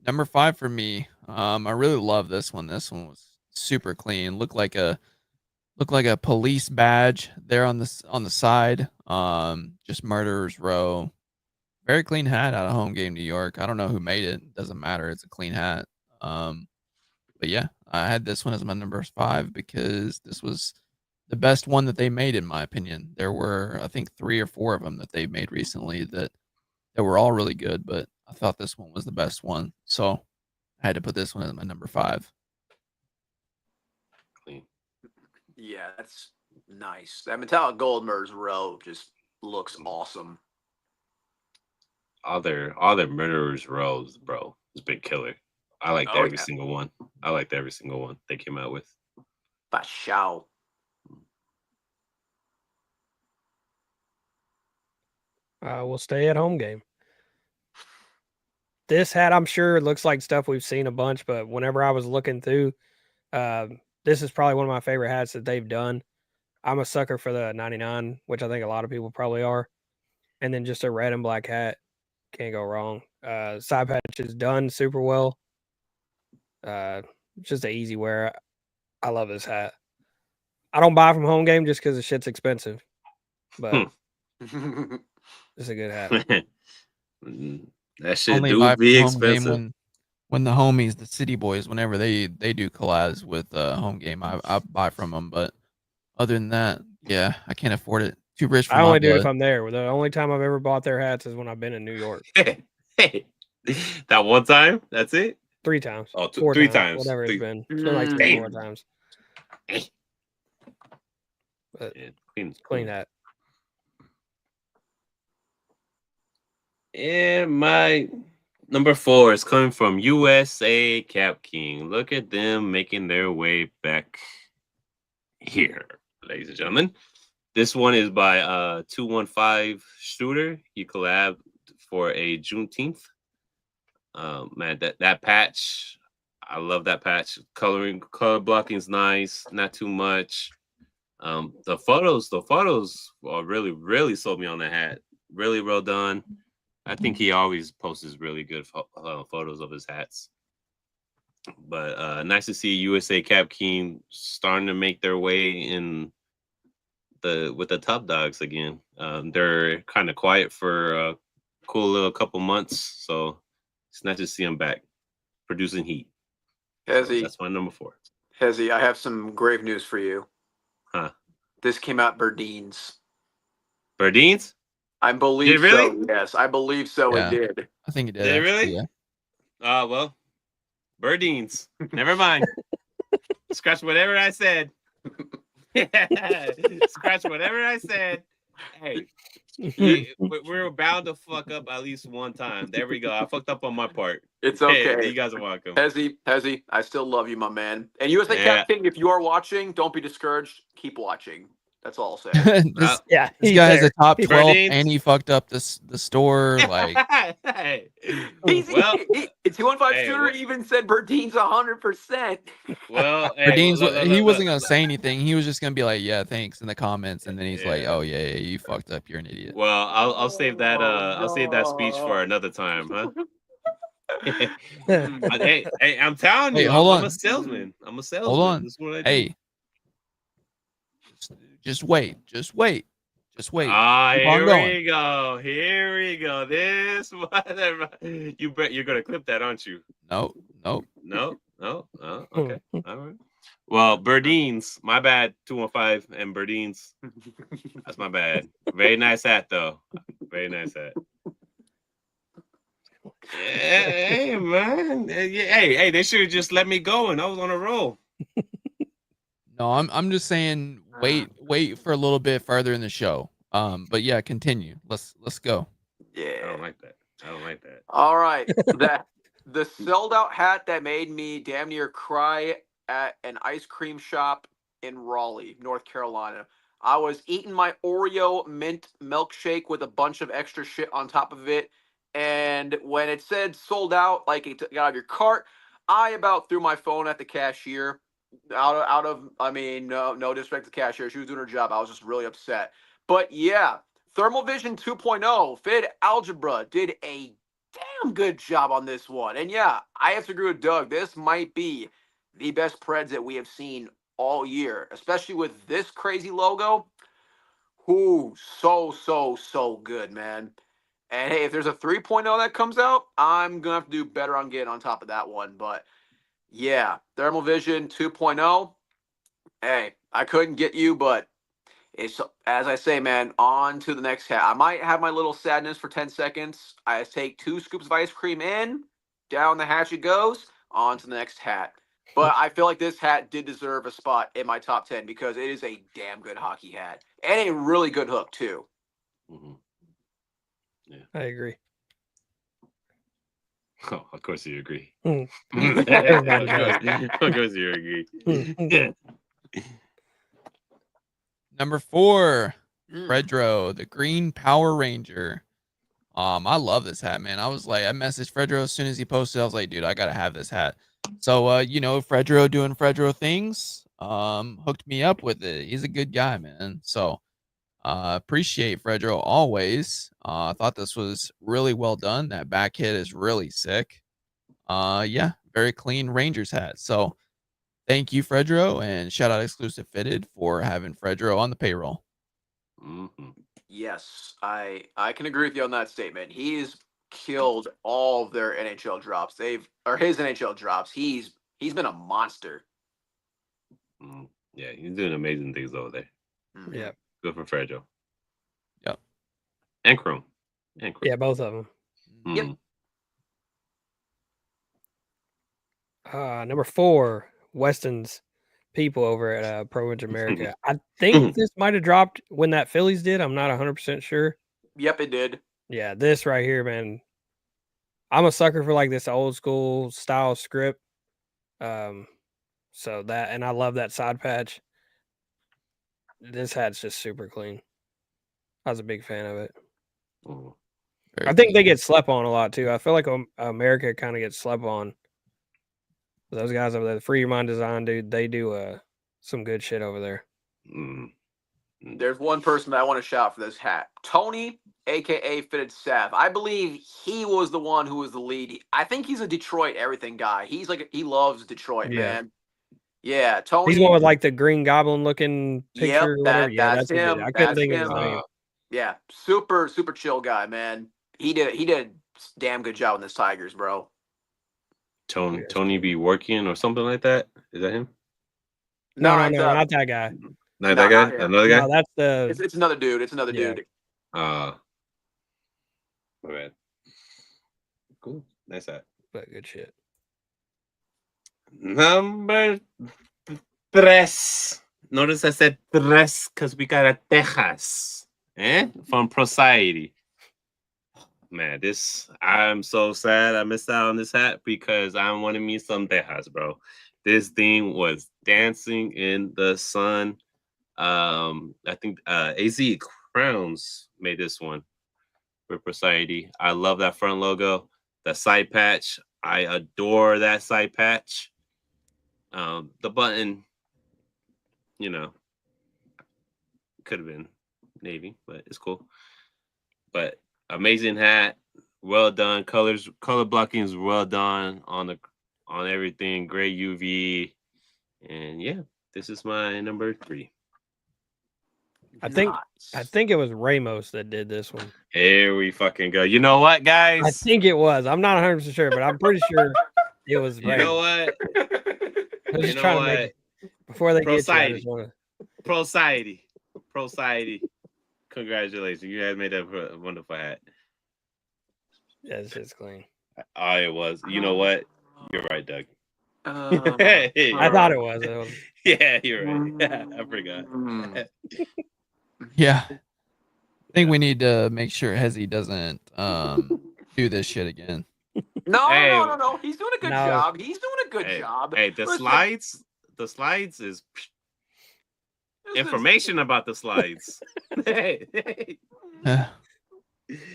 Number 5 for me. I really love this one. This one was super clean. Looked like a police badge there on the side. Just Murderers Row. Very clean hat out of Home Game New York. I don't know who made it. Doesn't matter. It's a clean hat. But yeah, I had this one as my number 5 because this was the best one that they made, in my opinion. There were, I think, 3 or 4 of them that they've made recently that were all really good, but I thought this one was the best one. So I had to put this one as my number 5. Clean. Yeah, that's nice. That metallic gold Murderers Row just looks awesome. All their Murderers Rows, bro, has been killer. I liked every single one. I liked every single one they came out with. Bashow. We'll stay at Home Game. This hat, I'm sure, looks like stuff we've seen a bunch, but whenever I was looking through, this is probably one of my favorite hats that they've done. I'm a sucker for the 99, which I think a lot of people probably are. And then just a red and black hat. Can't go wrong. Side patch is done super well. Just an easy wear. I love this hat. I don't buy from Home Game just because the shit's expensive. But it's a good hat. That shit Only do buy be from Home Game expensive. when the homies, the City Boys, whenever they do collabs with Home Game, I buy from them. But other than that, yeah, I can't afford it. Too rich for I my only do it if blood. I'm there. The only time I've ever bought their hats is when I've been in New York. Hey, that one time? That's it? 3 times. Oh, 4 3 times. Whatever Three. it's been. It's been like 3 or 4 Damn. times. But Yeah, clean hat. And my number 4 is coming from USA Cap King. Look at them making their way back here, ladies and gentlemen. This one is by 215 Shooter. He collabed for a Juneteenth. Man, that patch, I love that patch. Color blocking is nice, not too much. The photos are really sold me on the hat. Really well done. I think he always posts really good photos of his hats. But nice to see USA Cap King starting to make their way in with the top dogs again. They're kind of quiet for a cool little couple months, so it's nice to see them back producing heat. Hezzy, That's my number 4. Hezzy, I have some grave news for you. Huh? This came out Berdeen's. Berdeen's? I believe Did it really? so. Yes, I believe so. Yeah. It did. I think it did. Did it actually, really? Yeah. Well, Berdeen's. Never mind. Scratch whatever I said. Scratch whatever I said. Hey, we're bound to fuck up at least one time. There we go. I fucked up on my part. It's okay. Hey, you guys are welcome. Hezzy, I still love you, my man. And USA Cap King, if you are watching, don't be discouraged. Keep watching. That's all I'll say. this He's guy has there. a top 12 Berdeen's. and he fucked up the store. Like, Hey. Well, 215 hey, Shooter even said Berdeen's 100%. Well, hey, Berdeen's, he wasn't look. gonna say anything. He was just gonna be like, "Yeah, thanks" in the comments, and then he's like, Yeah. "Oh yeah, you fucked up. You're an idiot." Well, I'll save that. I'll save that speech for another time, huh? Hey, I'm telling you, hold I'm on. a salesman. I'm a salesman. Hold on. This is what I do. Hey, just wait. Ah, Keep on here going. we go. Here we go. This whatever. You bet you're gonna clip that, aren't you? Nope. No. Oh, okay. All right. Well, Berdeen's, my bad. 215 and Berdeen's. That's my bad. Very nice hat, though. Very nice hat. Hey, man. Hey, they should have just let me go and I was on a roll. No, I'm just saying wait for a little bit further in the show. But yeah, continue. Let's go. Yeah. I don't like that. All right. The sold out hat that made me damn near cry at an ice cream shop in Raleigh, North Carolina. I was eating my Oreo mint milkshake with a bunch of extra shit on top of it. And when it said sold out, like it got out of your cart, I about threw my phone at the cashier. I mean, no disrespect to the cashier. She was doing her job. I was just really upset. But yeah, Thermal Vision 2.0, Fid Algebra did a damn good job on this one. And yeah, I have to agree with Doug. This might be the best Preds that we have seen all year, especially with this crazy logo. Ooh, so good, man. And hey, if there's a 3.0 that comes out, I'm gonna have to do better on getting on top of that one. But yeah, Thermal Vision 2.0. Hey, I couldn't get you, but it's as I say, man. On to the next hat. I might have my little sadness for 10 seconds. I take 2 scoops of ice cream in, down the hatch it goes. On to the next hat. But I feel like this hat did deserve a spot in my top 10 because it is a damn good hockey hat and a really good hook too. Mm-hmm. Yeah, I agree. Oh, of course you agree. Everybody does. Of course you agree. Number 4, Mm. Fredro, the Green Power Ranger. I love this hat, man. I messaged Fredro as soon as he posted. I was like, dude, I gotta have this hat. So, Fredro doing Fredro things, hooked me up with it. He's a good guy, man. So, appreciate Fredro always. I thought this was really well done. That back hit is really sick. Yeah, very clean Rangers hat. So, thank you, Fredro, and shout out Exclusive Fitted for having Fredro on the payroll. Mm-hmm. Yes, I can agree with you on that statement. He's killed all of their NHL drops. His NHL drops. He's been a monster. Mm-hmm. Yeah, he's doing amazing things over there. Mhm. Yeah. Good for Fredro. Yep. And Chrome. Yeah, both of them. Mm. Yep. Number 4, Weston's people over at Pro Inter America. I think this might have dropped when that Phillies did. I'm not 100% sure. Yep, it did. Yeah, this right here, man. I'm a sucker for like this old school style script. So that, and I love that side patch. This hat's just super clean. I was a big fan of it. Mm. I think they get slept on a lot too. I feel like America kind of gets slept on. Those guys over there, the Free Your Mind Design, dude, they do some good shit over there. Mm. There's one person that I want to shout for this hat. Tony, aka Fitted Sav. I believe he was the one who was the lead. I think he's a Detroit everything guy. He loves Detroit, Yeah. man. Yeah, Tony. He's one with like the Green Goblin looking picture, Yep, whatever. Yeah, that's a good- him. I couldn't That's think of his him. name. Yeah, super chill guy, man. He did a damn good job in this Tigers, bro. Tony be working or something like that. Is that him? No, not that guy. Not that guy. Another guy. No, that's the. It's another dude. It's another Yeah. dude. My bad. Cool. Nice hat. But good shit. Number 3. Notice I said 3 because we got a Texas. From Society. Man, I'm so sad I missed out on this hat because I wanted me some Texas, bro. This thing was dancing in the sun. I think AZ Crowns made this one for Society. I love that front logo. The side patch. I adore that side patch. The button, could have been navy, but it's cool. But amazing hat, well done. Color blocking is well done on everything. Great UV, and yeah, this is my number 3. I think it was Ramos that did this one. Here we fucking go. You know what, guys? I think it was. I'm not 100% sure, but I'm pretty sure it was You Ramos. know what? I was just trying to make it before they get you. I just wanna... Pro-Society. Congratulations. You guys made a wonderful hat. Yeah, it's just clean. Oh, it was. You know what? You're right, Doug. I thought it was. Yeah, you're right. Yeah, I forgot. Yeah. I think we need to make sure Hezzy doesn't do this shit again. No. He's doing a good job. He's doing a good job. Hey, the slides is information about the slides. Hey. Come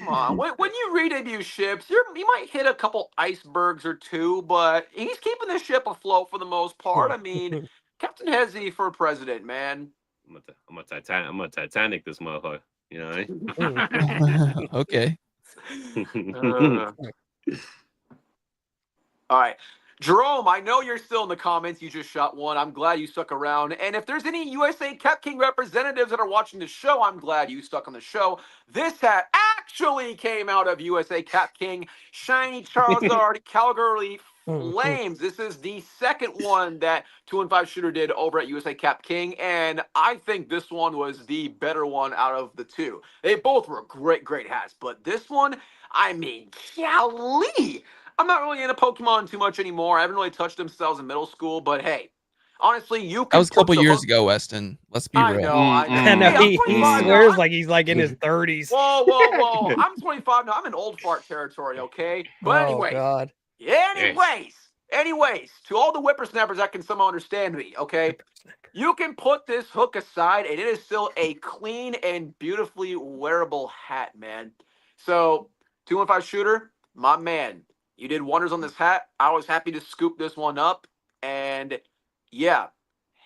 on, when you redebut ships, you might hit a couple icebergs or two, but he's keeping the ship afloat for the most part. I mean, Captain Hezzy for president, man. I'm a Titanic this motherfucker. You know what I mean? Okay. All right. Jerome, I know you're still in the comments. You just shot one. I'm glad you stuck around. And if there's any USA Cap King representatives that are watching the show, I'm glad you stuck on the show. This hat actually came out of USA Cap King. Shiny Charizard Calgary Flames. This is the second one that 215 Shooter did over at USA Cap King. And I think this one was the better one out of the two. They both were great hats. But this one, I mean, golly. I'm not really into Pokemon too much anymore. I haven't really touched them since I was in middle school. But hey, honestly, you can. That was a couple years ago, Weston. Let's be real. I know. I know. Hey, He 25 swears now. like he's like in his 30s. Whoa. I'm 25 now. I'm in old fart territory, okay? But Oh, God. anyways, to all the whippersnappers that can somehow understand me, okay? You can put this hook aside, and it is still a clean and beautifully wearable hat, man. So, 215 Shooter, my man, you did wonders on this hat. I was happy to scoop this one up, and yeah.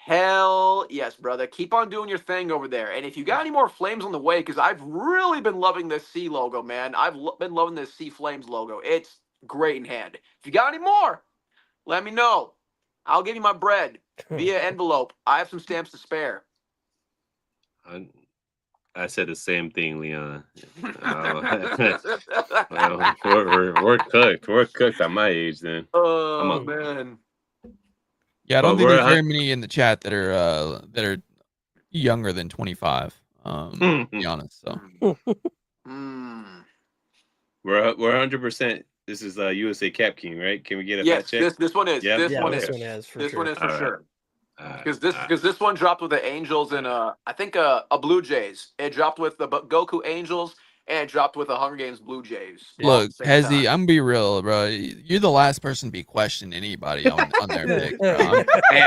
Hell yes, brother. Keep on doing your thing over there. And if you got any more flames on the way, because I've really been loving this C logo, man. I've been loving this C Flames logo. It's great in hand. If you got any more, let me know. I'll give you my bread via envelope. I have some stamps to spare. I said the same thing, Leon. We're cooked. We're cooked at my age, then. Oh, man. Yeah, I don't think there's very many in the chat that are younger than 25. To be honest, so we're 100%. This is USA Cap King, right? Can we get a yes, fact check? This one is. Yeah, this one is for sure. Because this one dropped with the Angels and I think a Blue Jays. It dropped with the Goku Angels and it dropped with the Hunger Games Blue Jays. Look, Hezzy, I'm gonna be real, bro. You're the last person to be questioning anybody on their pick, bro. Hey,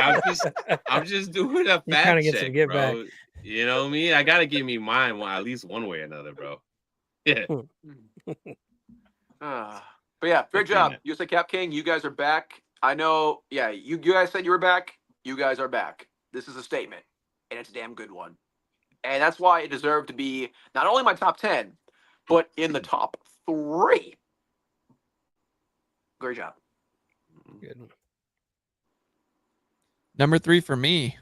I'm just doing a fact check, get bro. back. You know me? I gotta give me mine at least one way or another, bro. Yeah. But yeah, great job, USA Cap King. You guys are back. I know. Yeah, you guys said you were back. You guys are back. This is a statement, and it's a damn good one. And that's why it deserved to be not only my top 10, but in the top 3. Great job. Good one. Number 3 for me.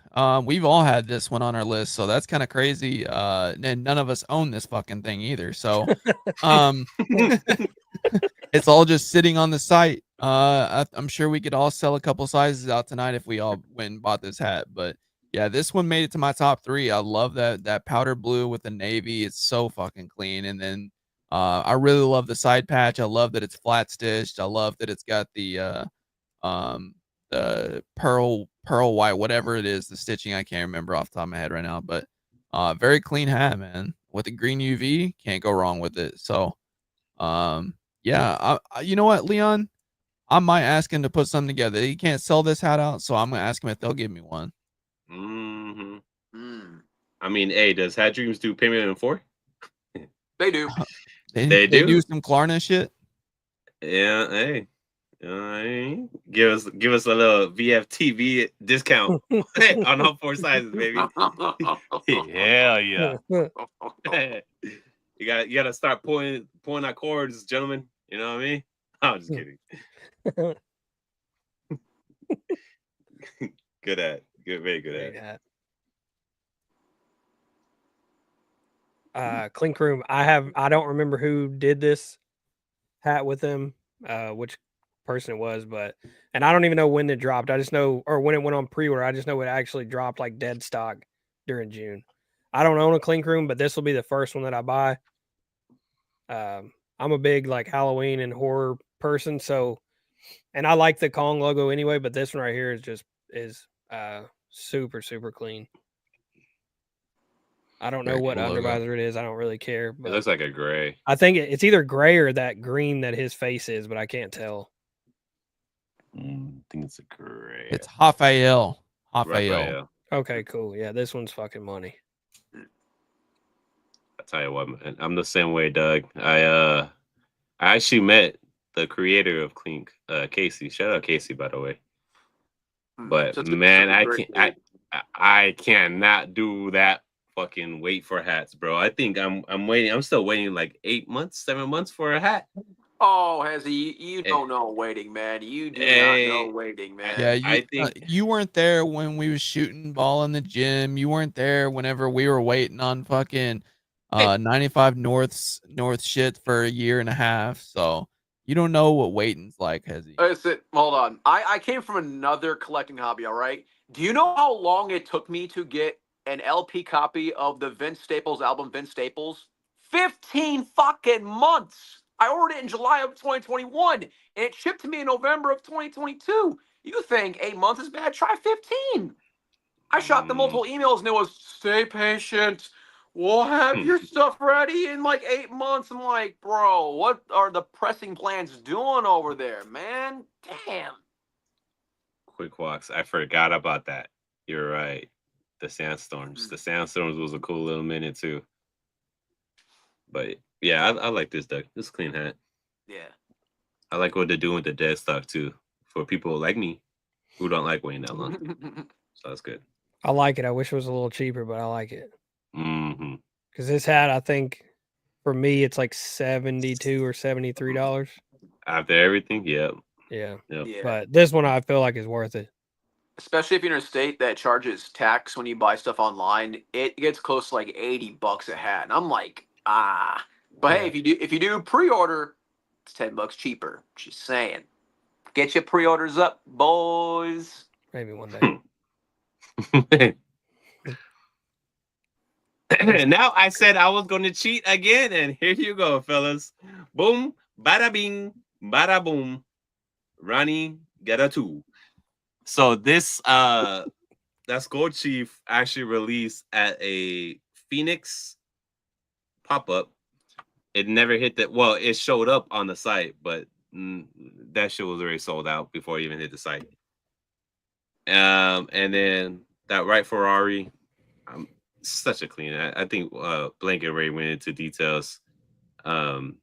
We've all had this one on our list, so that's kind of crazy. And none of us own this fucking thing either. So it's all just sitting on the site. I'm sure we could all sell a couple sizes out tonight if we all went and bought this hat. But yeah, this one made it to my top 3. I love that powder blue with the navy. It's so fucking clean. And then I really love the side patch. I love that it's flat stitched. I love that it's got the pearl white, whatever it is, the stitching. I can't remember off the top of my head right now, but very clean hat, man. With the green UV, can't go wrong with it. So yeah, you know what, Leon? I might ask him to put something together. He can't sell this hat out, so I'm gonna ask him if they'll give me one. I mean, hey, does Hat Dreams do payment in 4? They do. They do some Klarna shit. Yeah, hey. Give us a little VFTV discount on all 4 sizes, baby. Hell yeah. You gotta start pulling our cords, gentlemen. You know what I mean? I'm just kidding. Good at. Very good at. Clink Room. I don't remember who did this hat with him, which person it was, and I don't even know when it dropped. I just know, or when it went on pre-order. I just know it actually dropped like dead stock during June. I don't own a Clink Room, but this will be the first one that I buy. I'm a big like Halloween and horror person, so, and I like the Kong logo anyway, but this one right here is super clean. I don't know what undervisor it is. I don't really care. But it looks like a gray. I think it's either gray or that green that his face is, but I can't tell. I think it's a gray. It's Raphael. Okay, cool. Yeah, this one's fucking money. I tell you what, man, I'm the same way, Doug. I actually met the creator of Clink, Casey. Shout out Casey, by the way. But Such a man, I great can't. I cannot do that fucking wait for hats, bro. I think I'm waiting. I'm still waiting like 8 months, 7 months for a hat. Oh, Hezzy, you don't know waiting, man. You do not know waiting, man. Yeah, I think you weren't there when we was shooting ball in the gym. You weren't there whenever we were waiting on fucking 95 North shit for a year and a half. So you don't know what waiting's like, Hezzy. Listen, hold on. I came from another collecting hobby, all right? Do you know how long it took me to get an LP copy of the Vince Staples album, Vince Staples? 15 fucking months. I ordered it in July of 2021, and it shipped to me in November of 2022. You think 8 months is bad? Try 15. I shot them multiple emails, and it was, stay patient. We'll have your stuff ready in like 8 months. I'm like, bro, what are the pressing plans doing over there, man? Damn. Quick walks. I forgot about that. You're right. The sandstorms. The sandstorms was a cool little minute too. But yeah, I like this duck. This clean hat. Yeah. I like what they're doing with the dead stock too. For people like me who don't like waiting that long. So that's good. I like it. I wish it was a little cheaper, but I like it. Mm-hmm. Because this hat, I think, for me, it's like $72 or $73. After everything, yep. Yeah. Yep. Yeah. But this one, I feel like is worth it. Especially if you're in a state that charges tax when you buy stuff online, it gets close to like $80 a hat. And I'm like, ah. But hey, if you do pre-order, it's $10 cheaper. Just saying. Get your pre-orders up, boys. Maybe one day. Now I said I was going to cheat again, and here you go, fellas. Boom, bada bing, bada boom. Ronnie, get a 2. So this that's Gold Chief actually released at a Phoenix pop-up. It never hit that. Well, it showed up on the site, but that shit was already sold out before it even hit the site. And then that right Ferrari, such a clean. I think Blanket Ray went into details. I'm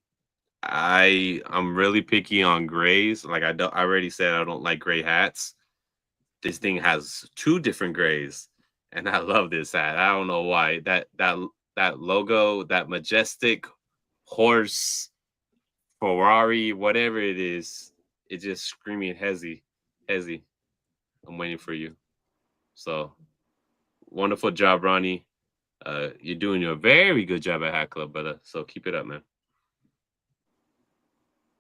really picky on grays. Like I already said, I don't like gray hats. This thing has 2 different grays, and I love this hat. I don't know why. That logo, that majestic horse, Ferrari, whatever it is, it's just screaming Hezzy. I'm waiting for you. So wonderful job, Ronnie. You're doing a very good job at Hat Club, brother. So keep it up, man.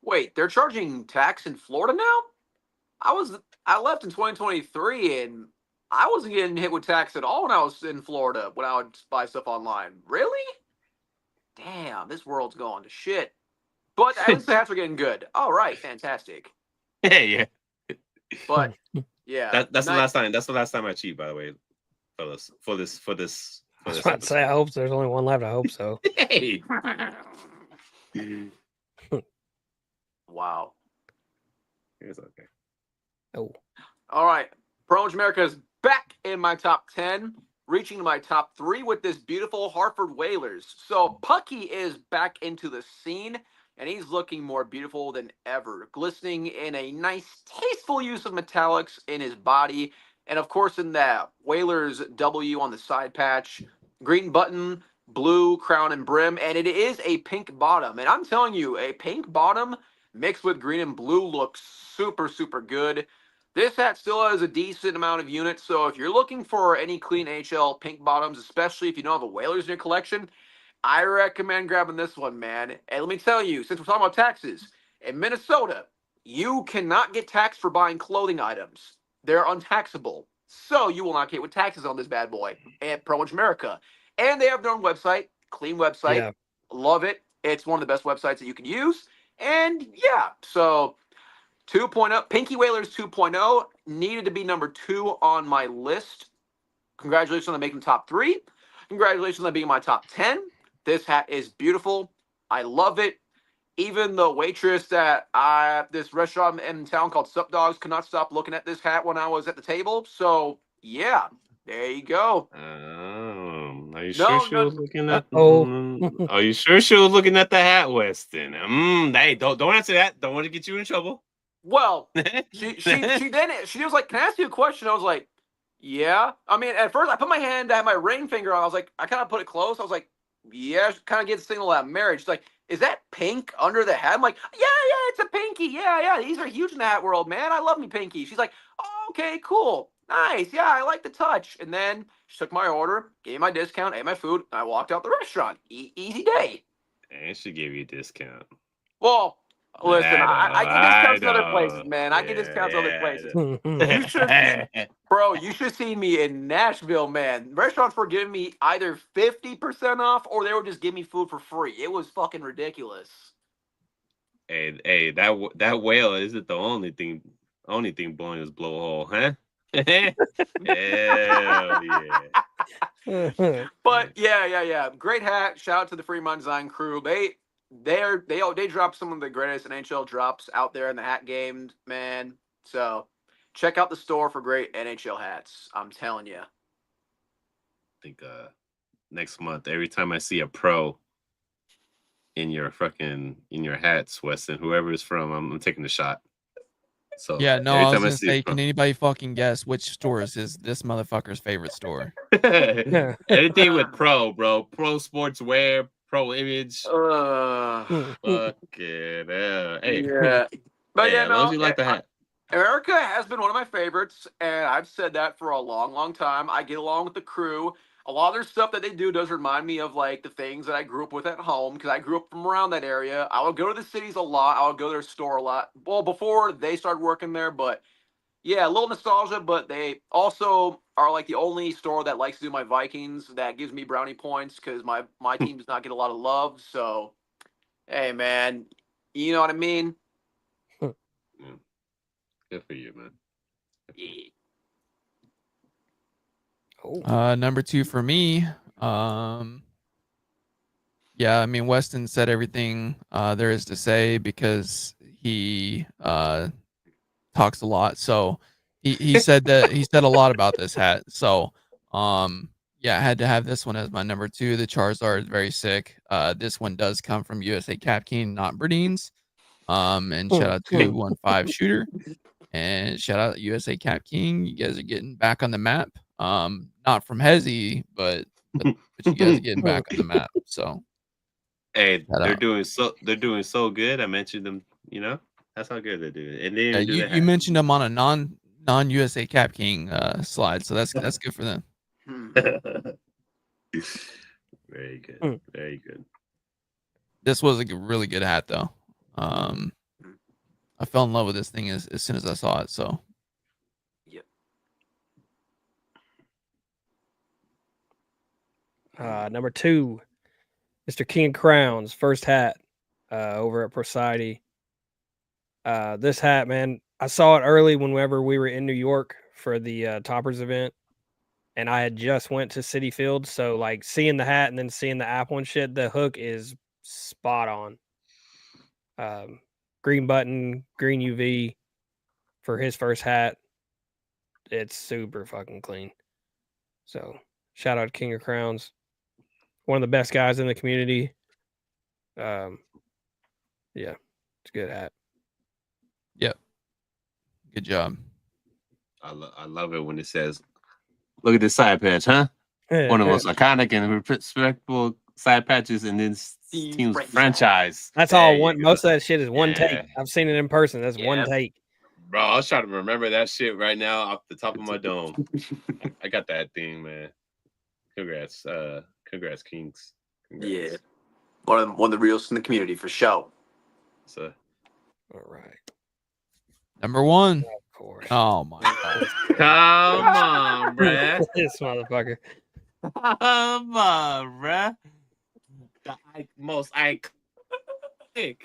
Wait, they're charging tax in Florida now? I left in 2023 and I wasn't getting hit with tax at all when I was in Florida when I would buy stuff online. Really? Damn, this world's going to shit. But at least the hats are getting good. All right, fantastic. Yeah. But yeah, That's the last time. That's the last time I cheat, by the way, fellas. For this. I was about to say, I hope there's only one left. I hope so. Hey. Wow. It's okay. Oh. All right. Pro America is back in my top 10, reaching my top 3 with this beautiful Hartford Whalers. So Pucky is back into the scene, and he's looking more beautiful than ever, glistening in a nice, tasteful use of metallics in his body, and of course in that Whalers W on the side patch, green button, blue crown and brim, and it is a pink bottom. And I'm telling you, a pink bottom mixed with green and blue looks super, super good. This hat still has a decent amount of units, so if you're looking for any clean HL pink bottoms, especially if you don't have a Whalers in your collection, I recommend grabbing this one, man. And let me tell you, since we're talking about taxes, in Minnesota, you cannot get taxed for buying clothing items. They're untaxable. So you will not get with taxes on this bad boy at Pro America. And they have their own website, clean website. Yeah. Love it. It's one of the best websites that you can use. And yeah, so 2.0, Pinky Whalers 2.0 needed to be number 2 on my list. Congratulations on making top 3. Congratulations on being my top 10. This hat is beautiful. I love it. Even the waitress at this restaurant in town called Sup Dogs could not stop looking at this hat when I was at the table. So yeah, there you go. Are you sure she was looking at? Uh-oh. Are you sure she was looking at the hat, Weston? Hey, don't answer that. Don't want to get you in trouble. Well, she was like, "Can I ask you a question?" I was like, "Yeah." I mean, at first I put my hand, I had my ring finger on. I was like, I kind of put it close. I was like, "Yeah," kind of get the signal out of marriage. She's like, "Is that pink under the hat?" I'm like, "Yeah, it's a pinky. Yeah. These are huge in the hat world, man. I love me pinky." She's like, "Oh, okay, cool, nice. Yeah, I like the touch." And then she took my order, gave me my discount, ate my food, and I walked out the restaurant. Easy day. And she gave you a discount. Well, listen, I get discounts in other know. places, man. I get discounts other places. You should, Yeah. bro. You should see me in Nashville, man. Restaurants were giving me either 50% off, or they would just give me food for free. It was fucking ridiculous. Hey, that whale isn't the only thing blowing his blowhole, huh? Hell yeah. But yeah. Great hat. Shout out to the Fremont Design crew. They dropped some of the greatest NHL drops out there in the hat game, man. So check out the store for great NHL hats. I'm telling you. I think next month, every time I see a pro in your hats, Weston, whoever it's from, I'm taking a shot. So Yeah, no, every I was time gonna say, it from- can anybody fucking guess which store is this motherfucker's favorite store? anything with pro, bro, pro sportswear, pro image, fucking hell. Hey, Yeah. But hey, yeah, as long as no, you like the hat. America has been one of my favorites, and I've said that for a long, long time. I get along with the crew. A lot of their stuff that they do does remind me of like the things that I grew up with at home because I grew up from around that area. I would go to the cities a lot. I would go to their store a lot. Well, before they started working there, but yeah, a little nostalgia. But they also are like the only store that likes to do my Vikings. That gives me brownie points because my team does not get a lot of love. So, hey, man, you know what I mean? Yeah. Good for you, man. Yeah. Number 2 for me. Yeah, I mean Weston said everything there is to say because he talks a lot. So he said a lot about this hat. So yeah, I had to have this one as my number 2. The Charizard is very sick. This one does come from USA Cap King, not Berdeen's. And shout out to 15 Shooter. And shout out USA Cap King. You guys are getting back on the map. Not from Hezzy, but you guys are getting back on the map. So hey, they're doing so good. I mentioned them, that's how good they're doing. And then you mentioned them on a non USA Cap King slide, so that's good for them. Very good. Very good. This was a really good hat though. I fell in love with this thing as soon as I saw it. So, yep. Number 2, Mr. King Crowns, first hat over at Procity. This hat, man, I saw it early whenever we were in New York for the Toppers event, and I had just went to Citi Field. So, like, seeing the hat and then seeing the Apple and shit, the hook is spot on. Green button, green UV for his first hat. It's super fucking clean. So shout out to King of Crowns. One of the best guys in the community. Yeah, it's a good hat. Yep. Good job. I love it when it says, look at this side patch, huh? One of the most iconic and respectable side patches in this team's franchise. That's all one. Most of that shit is one take. I've seen it in person. That's one take. Bro, I was trying to remember that shit right now off the top of my dome. I got that thing, man. Congrats. Congrats, Kings. Congrats. Yeah. One of the realest in the community for sure. So, all right. Number 1. Of course. Oh my god. Come on, bruh. This motherfucker. Come on, bruh. The most iconic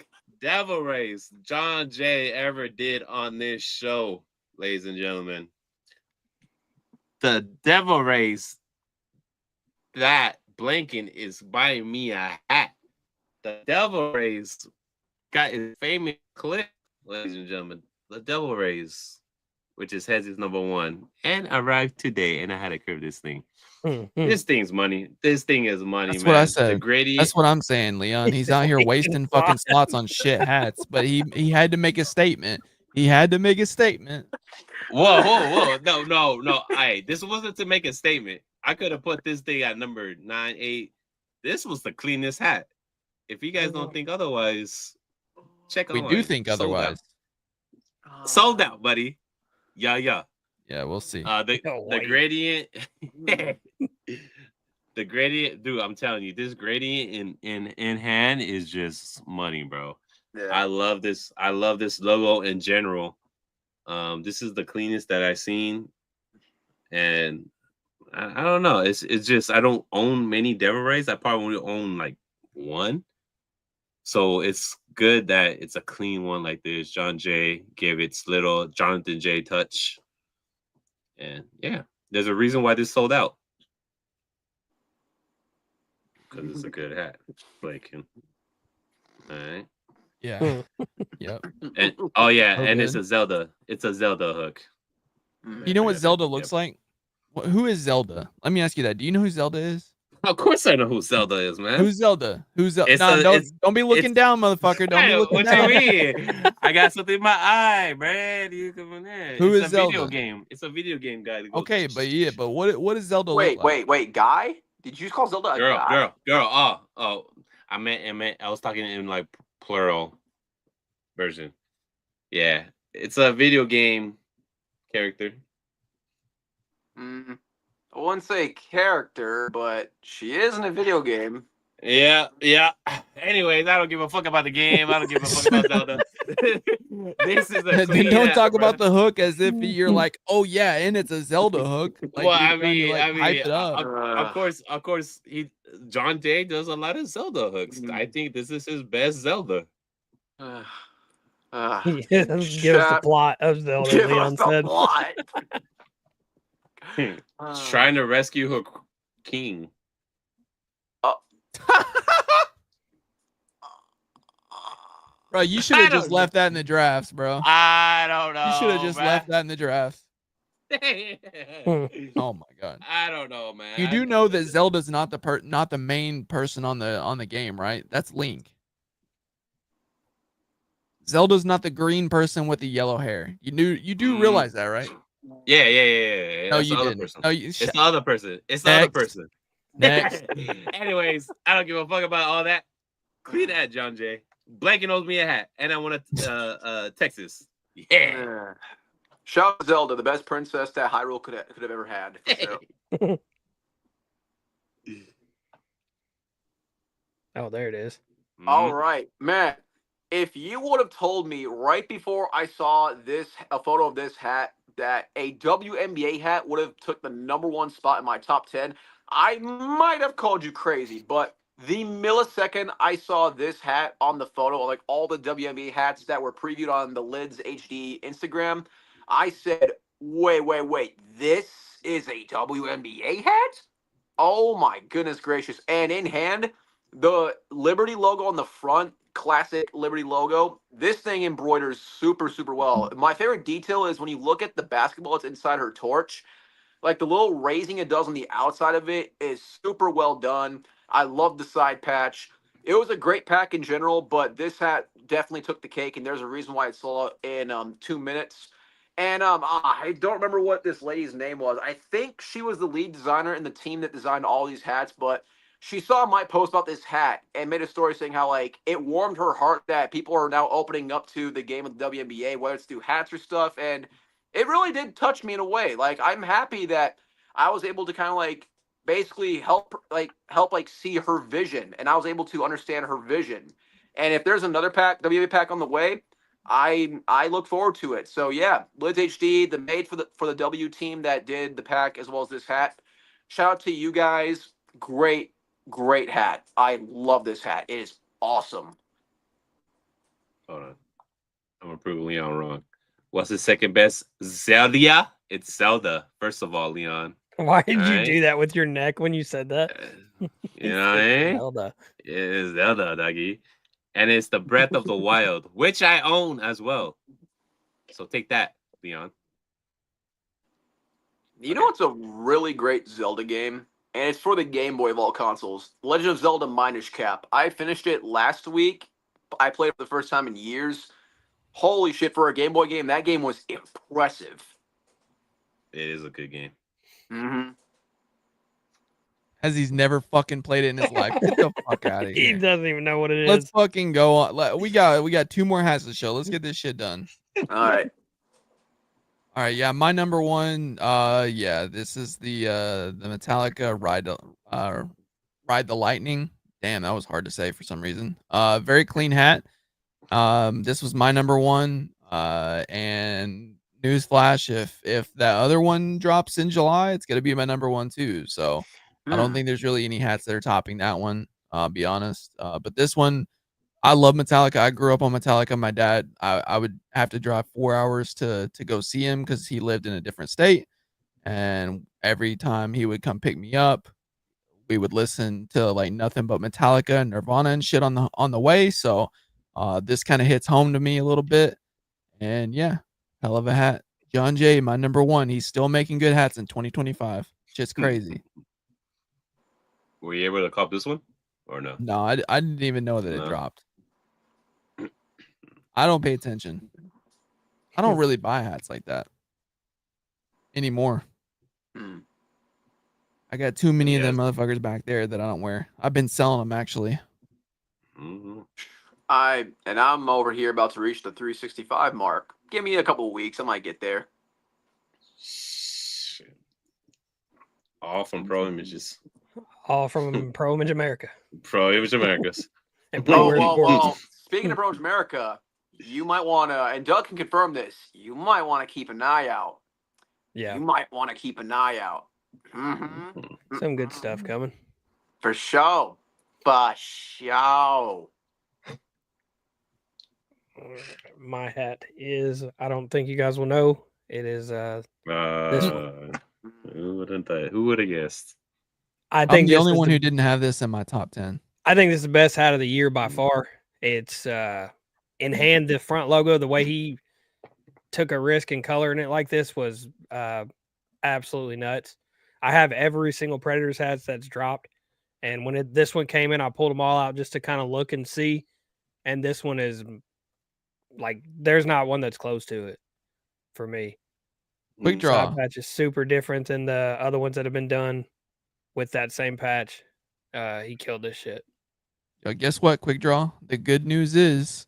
Devil Race John Jay ever did on this show, ladies and gentlemen. The Devil Race that blinking is buying me a hat. The Devil Rays got his famous clip, ladies and gentlemen. The Devil Rays, which is Hezzy's number 1, and arrived today, and I had to curve this thing. This thing's money. This thing is money, That's man. what I said. The gritty. That's what I'm saying, Leon. He's out here wasting fucking slots on shit hats, but he had to make a statement. He had to make a statement. Whoa. No. This wasn't to make a statement. I could have put this thing at number 9, 8. This was the cleanest hat. If you guys don't think otherwise, check We online. do think Sold otherwise. out. Sold out, buddy. Yeah. Yeah, we'll see. The gradient. The gradient, dude, I'm telling you, this gradient in hand is just money, bro. Yeah. I love this logo in general. This is the cleanest that I've seen, and I don't know. It's just I don't own many Devil Rays. I probably only own like one, so it's good that it's a clean one like this. John Jay gave its little Jonathan J touch, and yeah, there's a reason why this sold out. Because it's a good hat, Blake. All right. Yeah. Yep. And and good. it's a Zelda. It's a Zelda hook. You know what Zelda looks like? Who is Zelda? Let me ask you that. Do you know who Zelda is? Of course I know who Zelda is, man. Who's Zelda? Who's Zelda? It's Nah, a- don't be looking down, motherfucker. Don't be Hey, looking what down. you mean? I got something in my eye, Brad. You come on there. Who It's is a video Zelda? game. It's a video game guy. that goes- Okay, but what does Zelda look like? Wait, guy? Did you just call Zelda a guy? Girl. Oh, I meant I was talking in like plural version. Yeah, it's a video game character. I wouldn't say character, but she is in a video game. Yeah. Anyways, I don't give a fuck about the game. I don't give a fuck about Zelda. This is a Then clean don't hat, talk bro. about the hook as if you're like, oh yeah, and it's a Zelda hook. Like, Well, you're I trying to, mean, hype it up. of course, John Jay does a lot of Zelda hooks. I think this is his best Zelda. Give us the plot of Zelda, Give Leon us the said. plot. Trying to rescue her king. Bro, you should have just left that in the drafts, bro. I don't know. You should have just man. left that in the drafts. Oh my god. I don't know, man. You do know that Zelda's not the main person on the game, right? That's Link. Zelda's not the green person with the yellow hair. You do realize that, right? Yeah. No, That's you the other didn't. person. No, It's the other person. It's the other Next. person. Next. Anyways, I don't give a fuck about all that. Clean hat, John Jay. Blanket owes me a hat, and I want a Texas. Yeah. Shout out to Zelda, the best princess that Hyrule could have ever had. So. Oh, there it is. All right, man. If you would have told me right before I saw a photo of this hat, that a WNBA hat would have took the #1 spot in my top 10, I might have called you crazy. But the millisecond I saw this hat on the photo, like all the WNBA hats that were previewed on the Lids HD Instagram, I said, wait, this is a WNBA hat? Oh my goodness gracious. And in hand, the Liberty logo on the front, classic Liberty logo, this thing embroiders super well. My favorite detail is when you look at the basketball that's inside her torch, like the little raising it does on the outside of it is super well done. I love the side patch. It was a great pack in general, but this hat definitely took the cake, and there's a reason why it sold out in 2 minutes. And I don't remember what this lady's name was. I think she was the lead designer in the team that designed all these hats, but she saw my post about this hat and made a story saying how, like, it warmed her heart that people are now opening up to the game of the WNBA, whether it's through hats or stuff. And it really did touch me in a way. Like, I'm happy that I was able to kind of like basically help see her vision, and I was able to understand her vision. And if there's another WNBA pack on the way, I look forward to it. So yeah, Lids HD, the made for the W team that did the pack as well as this hat. Shout out to you guys. Great hat. I love this hat. It is awesome. Hold on. I'm gonna prove Leon wrong. What's the second best? Zelda? It's Zelda. First of all, Leon. Why did All you right. do that with your neck when you said that? You know what I mean? Zelda. It's Zelda, doggy. And it's the Breath of the Wild, which I own as well. So take that, Leon. You know what's a really great Zelda game? And it's for the Game Boy of all consoles. Legend of Zelda Minish Cap. I finished it last week. I played it for the first time in years. Holy shit! For a Game Boy game, that game was impressive. It is a good game. Mm-hmm. As he's never fucking played it in his life. Get the fuck out of He here. doesn't even know what it is. Let's fucking go on. We got 2 more hats to show. Let's get this shit done. All right. All right, yeah, my number one. Yeah, this is the Metallica Ride the Lightning. Damn, that was hard to say for some reason. Very clean hat. This was my number one. And newsflash, if that other one drops in July, it's gonna be my number one too. So I don't think there's really any hats that are topping that one. I'll be honest. But this one, I love Metallica. I grew up on Metallica. My dad, I would have to drive 4 hours to go see him because he lived in a different state. And every time he would come pick me up, we would listen to like nothing but Metallica and Nirvana and shit on the way. So this kind of hits home to me a little bit. And yeah, hell of a hat. John Jay, my number one. He's still making good hats in 2025. Shit's crazy. Were you able to cop this one or no? No, I didn't even know that it dropped. I don't pay attention. I don't really buy hats like that anymore. I got too many of them motherfuckers back there that I don't wear. I've been selling them actually. Mm-hmm. I'm over here about to reach the 365 mark. Give me a couple of weeks, I might get there. Shit. All from Pro Images. All from Pro Image America. Pro Image Americas. And Well, speaking of Pro Image America, you might want to, and Doug can confirm this, you might want to keep an eye out. Yeah. You might want to keep an eye out. Mm-hmm. Some good stuff coming. For sure. For sure. My hat is, I don't think you guys will know. It is this one. Who would have guessed? I think I'm the only one who didn't have this in my top 10. I think this is the best hat of the year by far. It's in hand, the front logo, the way he took a risk in coloring it like this was absolutely nuts. I have every single Predators hats that's dropped. And when this one came in, I pulled them all out just to kind of look and see. And this one is like, there's not one that's close to it for me. Quick draw. Side patch is super different than the other ones that have been done with that same patch. He killed this shit. Guess what, Quick Draw? The good news is,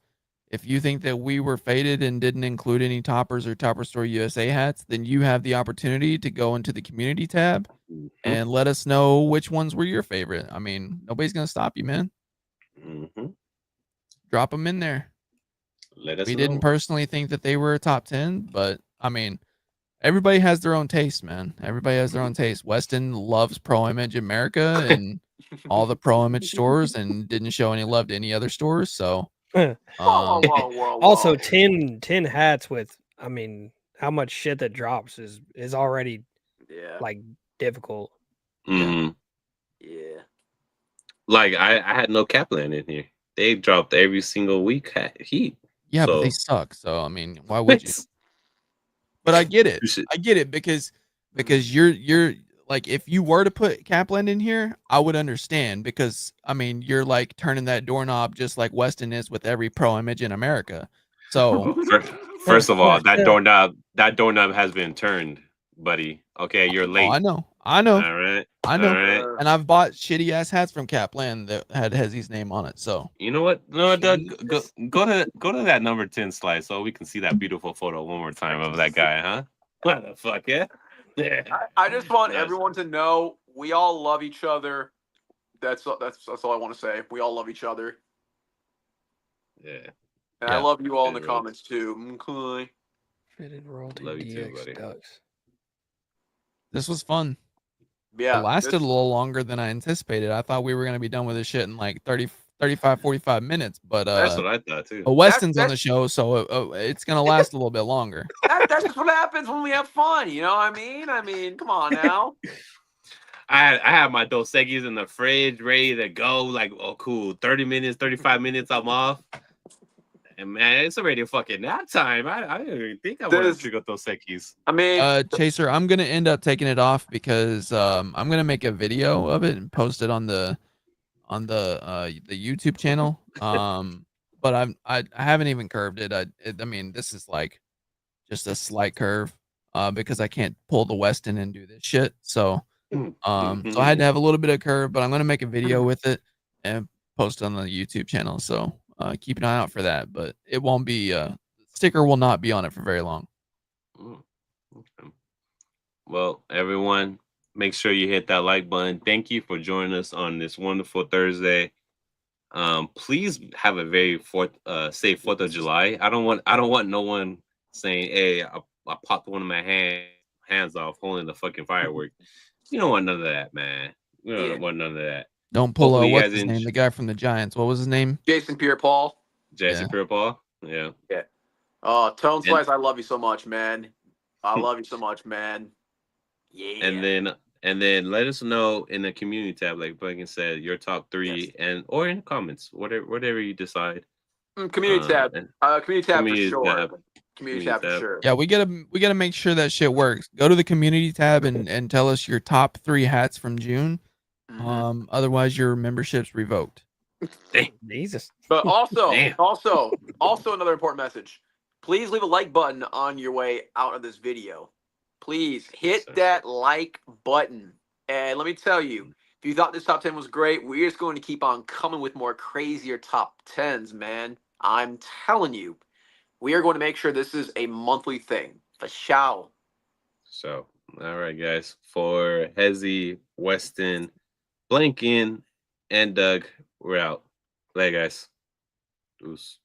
if you think that we were faded and didn't include any Toppers or Topper Store USA hats, then you have the opportunity to go into the community tab and let us know which ones were your favorite. I mean, nobody's going to stop you, man. Drop them in there. Let us know. We didn't personally think that they were a top 10, but I mean, everybody has their own taste, man. Everybody has their own taste. Weston loves Pro Image America and all the Pro Image stores and didn't show any love to any other stores. So, Whoa. Also 10 hats with, I mean, how much shit that drops is already like difficult. Mm-hmm. Yeah. Like I had no Kaplan in here. They dropped every single week heat. Yeah, but they suck. So I mean, why would you? But I get it. I get it because you're like, if you were to put Kaplan in here, I would understand, because I mean, you're like turning that doorknob just like Weston is with every Pro Image in America. So first of all, that doorknob has been turned, buddy. Okay, you're late. Oh, I know. All right. And I've bought shitty ass hats from Kaplan that had Hezzy's name on it. So you know what? No, Doug, go to that number 10 slide so we can see that beautiful photo one more time of that guy, huh? What the fuck, yeah? I just want everyone to know we all love each other. That's all I want to say. We all love each other. Yeah. And I love you all in the comments too. Okay. Fitted royalty Love you too, DX buddy. ducks. this was fun. Yeah. It lasted a little longer than I anticipated. I thought we were going to be done with this shit in like 35, 45 minutes, but that's what I thought too. Weston's on the show, so it's going to last a little bit longer. That's just what happens when we have fun. You know what I mean, come on now. I have my Dos Equis in the fridge ready to go. Like, oh, cool. 30 minutes, 35 minutes, I'm off. And man, it's already fucking nap time. I didn't even think I wanted to drink Dos Equis. I mean, Chaser, I'm gonna end up taking it off because I'm gonna make a video of it and post it on the YouTube channel. But but I haven't even curved it. I mean, this is like just a slight curve, because I can't pull the Weston and do this shit. So so I had to have a little bit of curve, but I'm gonna make a video with it and post it on the YouTube channel. So keep an eye out for that. But it won't be sticker will not be on it for very long. Okay. Well, everyone, make sure you hit that like button. Thank you for joining us on this wonderful Thursday. Please have a very safe 4th of July. I don't want no one saying, "Hey, I popped one of my hands off holding the fucking firework." You don't want none of that, man. You don't want none of that. Don't pull Hopefully you what's guys his name? The guy from the Giants. What was his name? Jason Pierre-Paul. Jason Yeah. Pierre-Paul. Yeah. Yeah. Oh, Tone Slice, I love you so much, man. I love you so much, man. Yeah. And then let us know in the community tab, like Blanken said, your top 3 or in the comments, whatever you decide. Community tab. Community tab for sure. Tab. Community tab for sure. Yeah, we gotta make sure that shit works. Go to the community tab and tell us your top 3 hats from June. Otherwise your membership's revoked. Jesus. But also another important message. Please leave a like button on your way out of this video. Please hit that like button. And let me tell you, if you thought this top 10 was great, we're just going to keep on coming with more crazier top 10s, man. I'm telling you, we are going to make sure this is a monthly thing. For sure. So, all right, guys. For Hezzy, Weston, Blanken, and Doug, we're out. Later, guys. Deuce.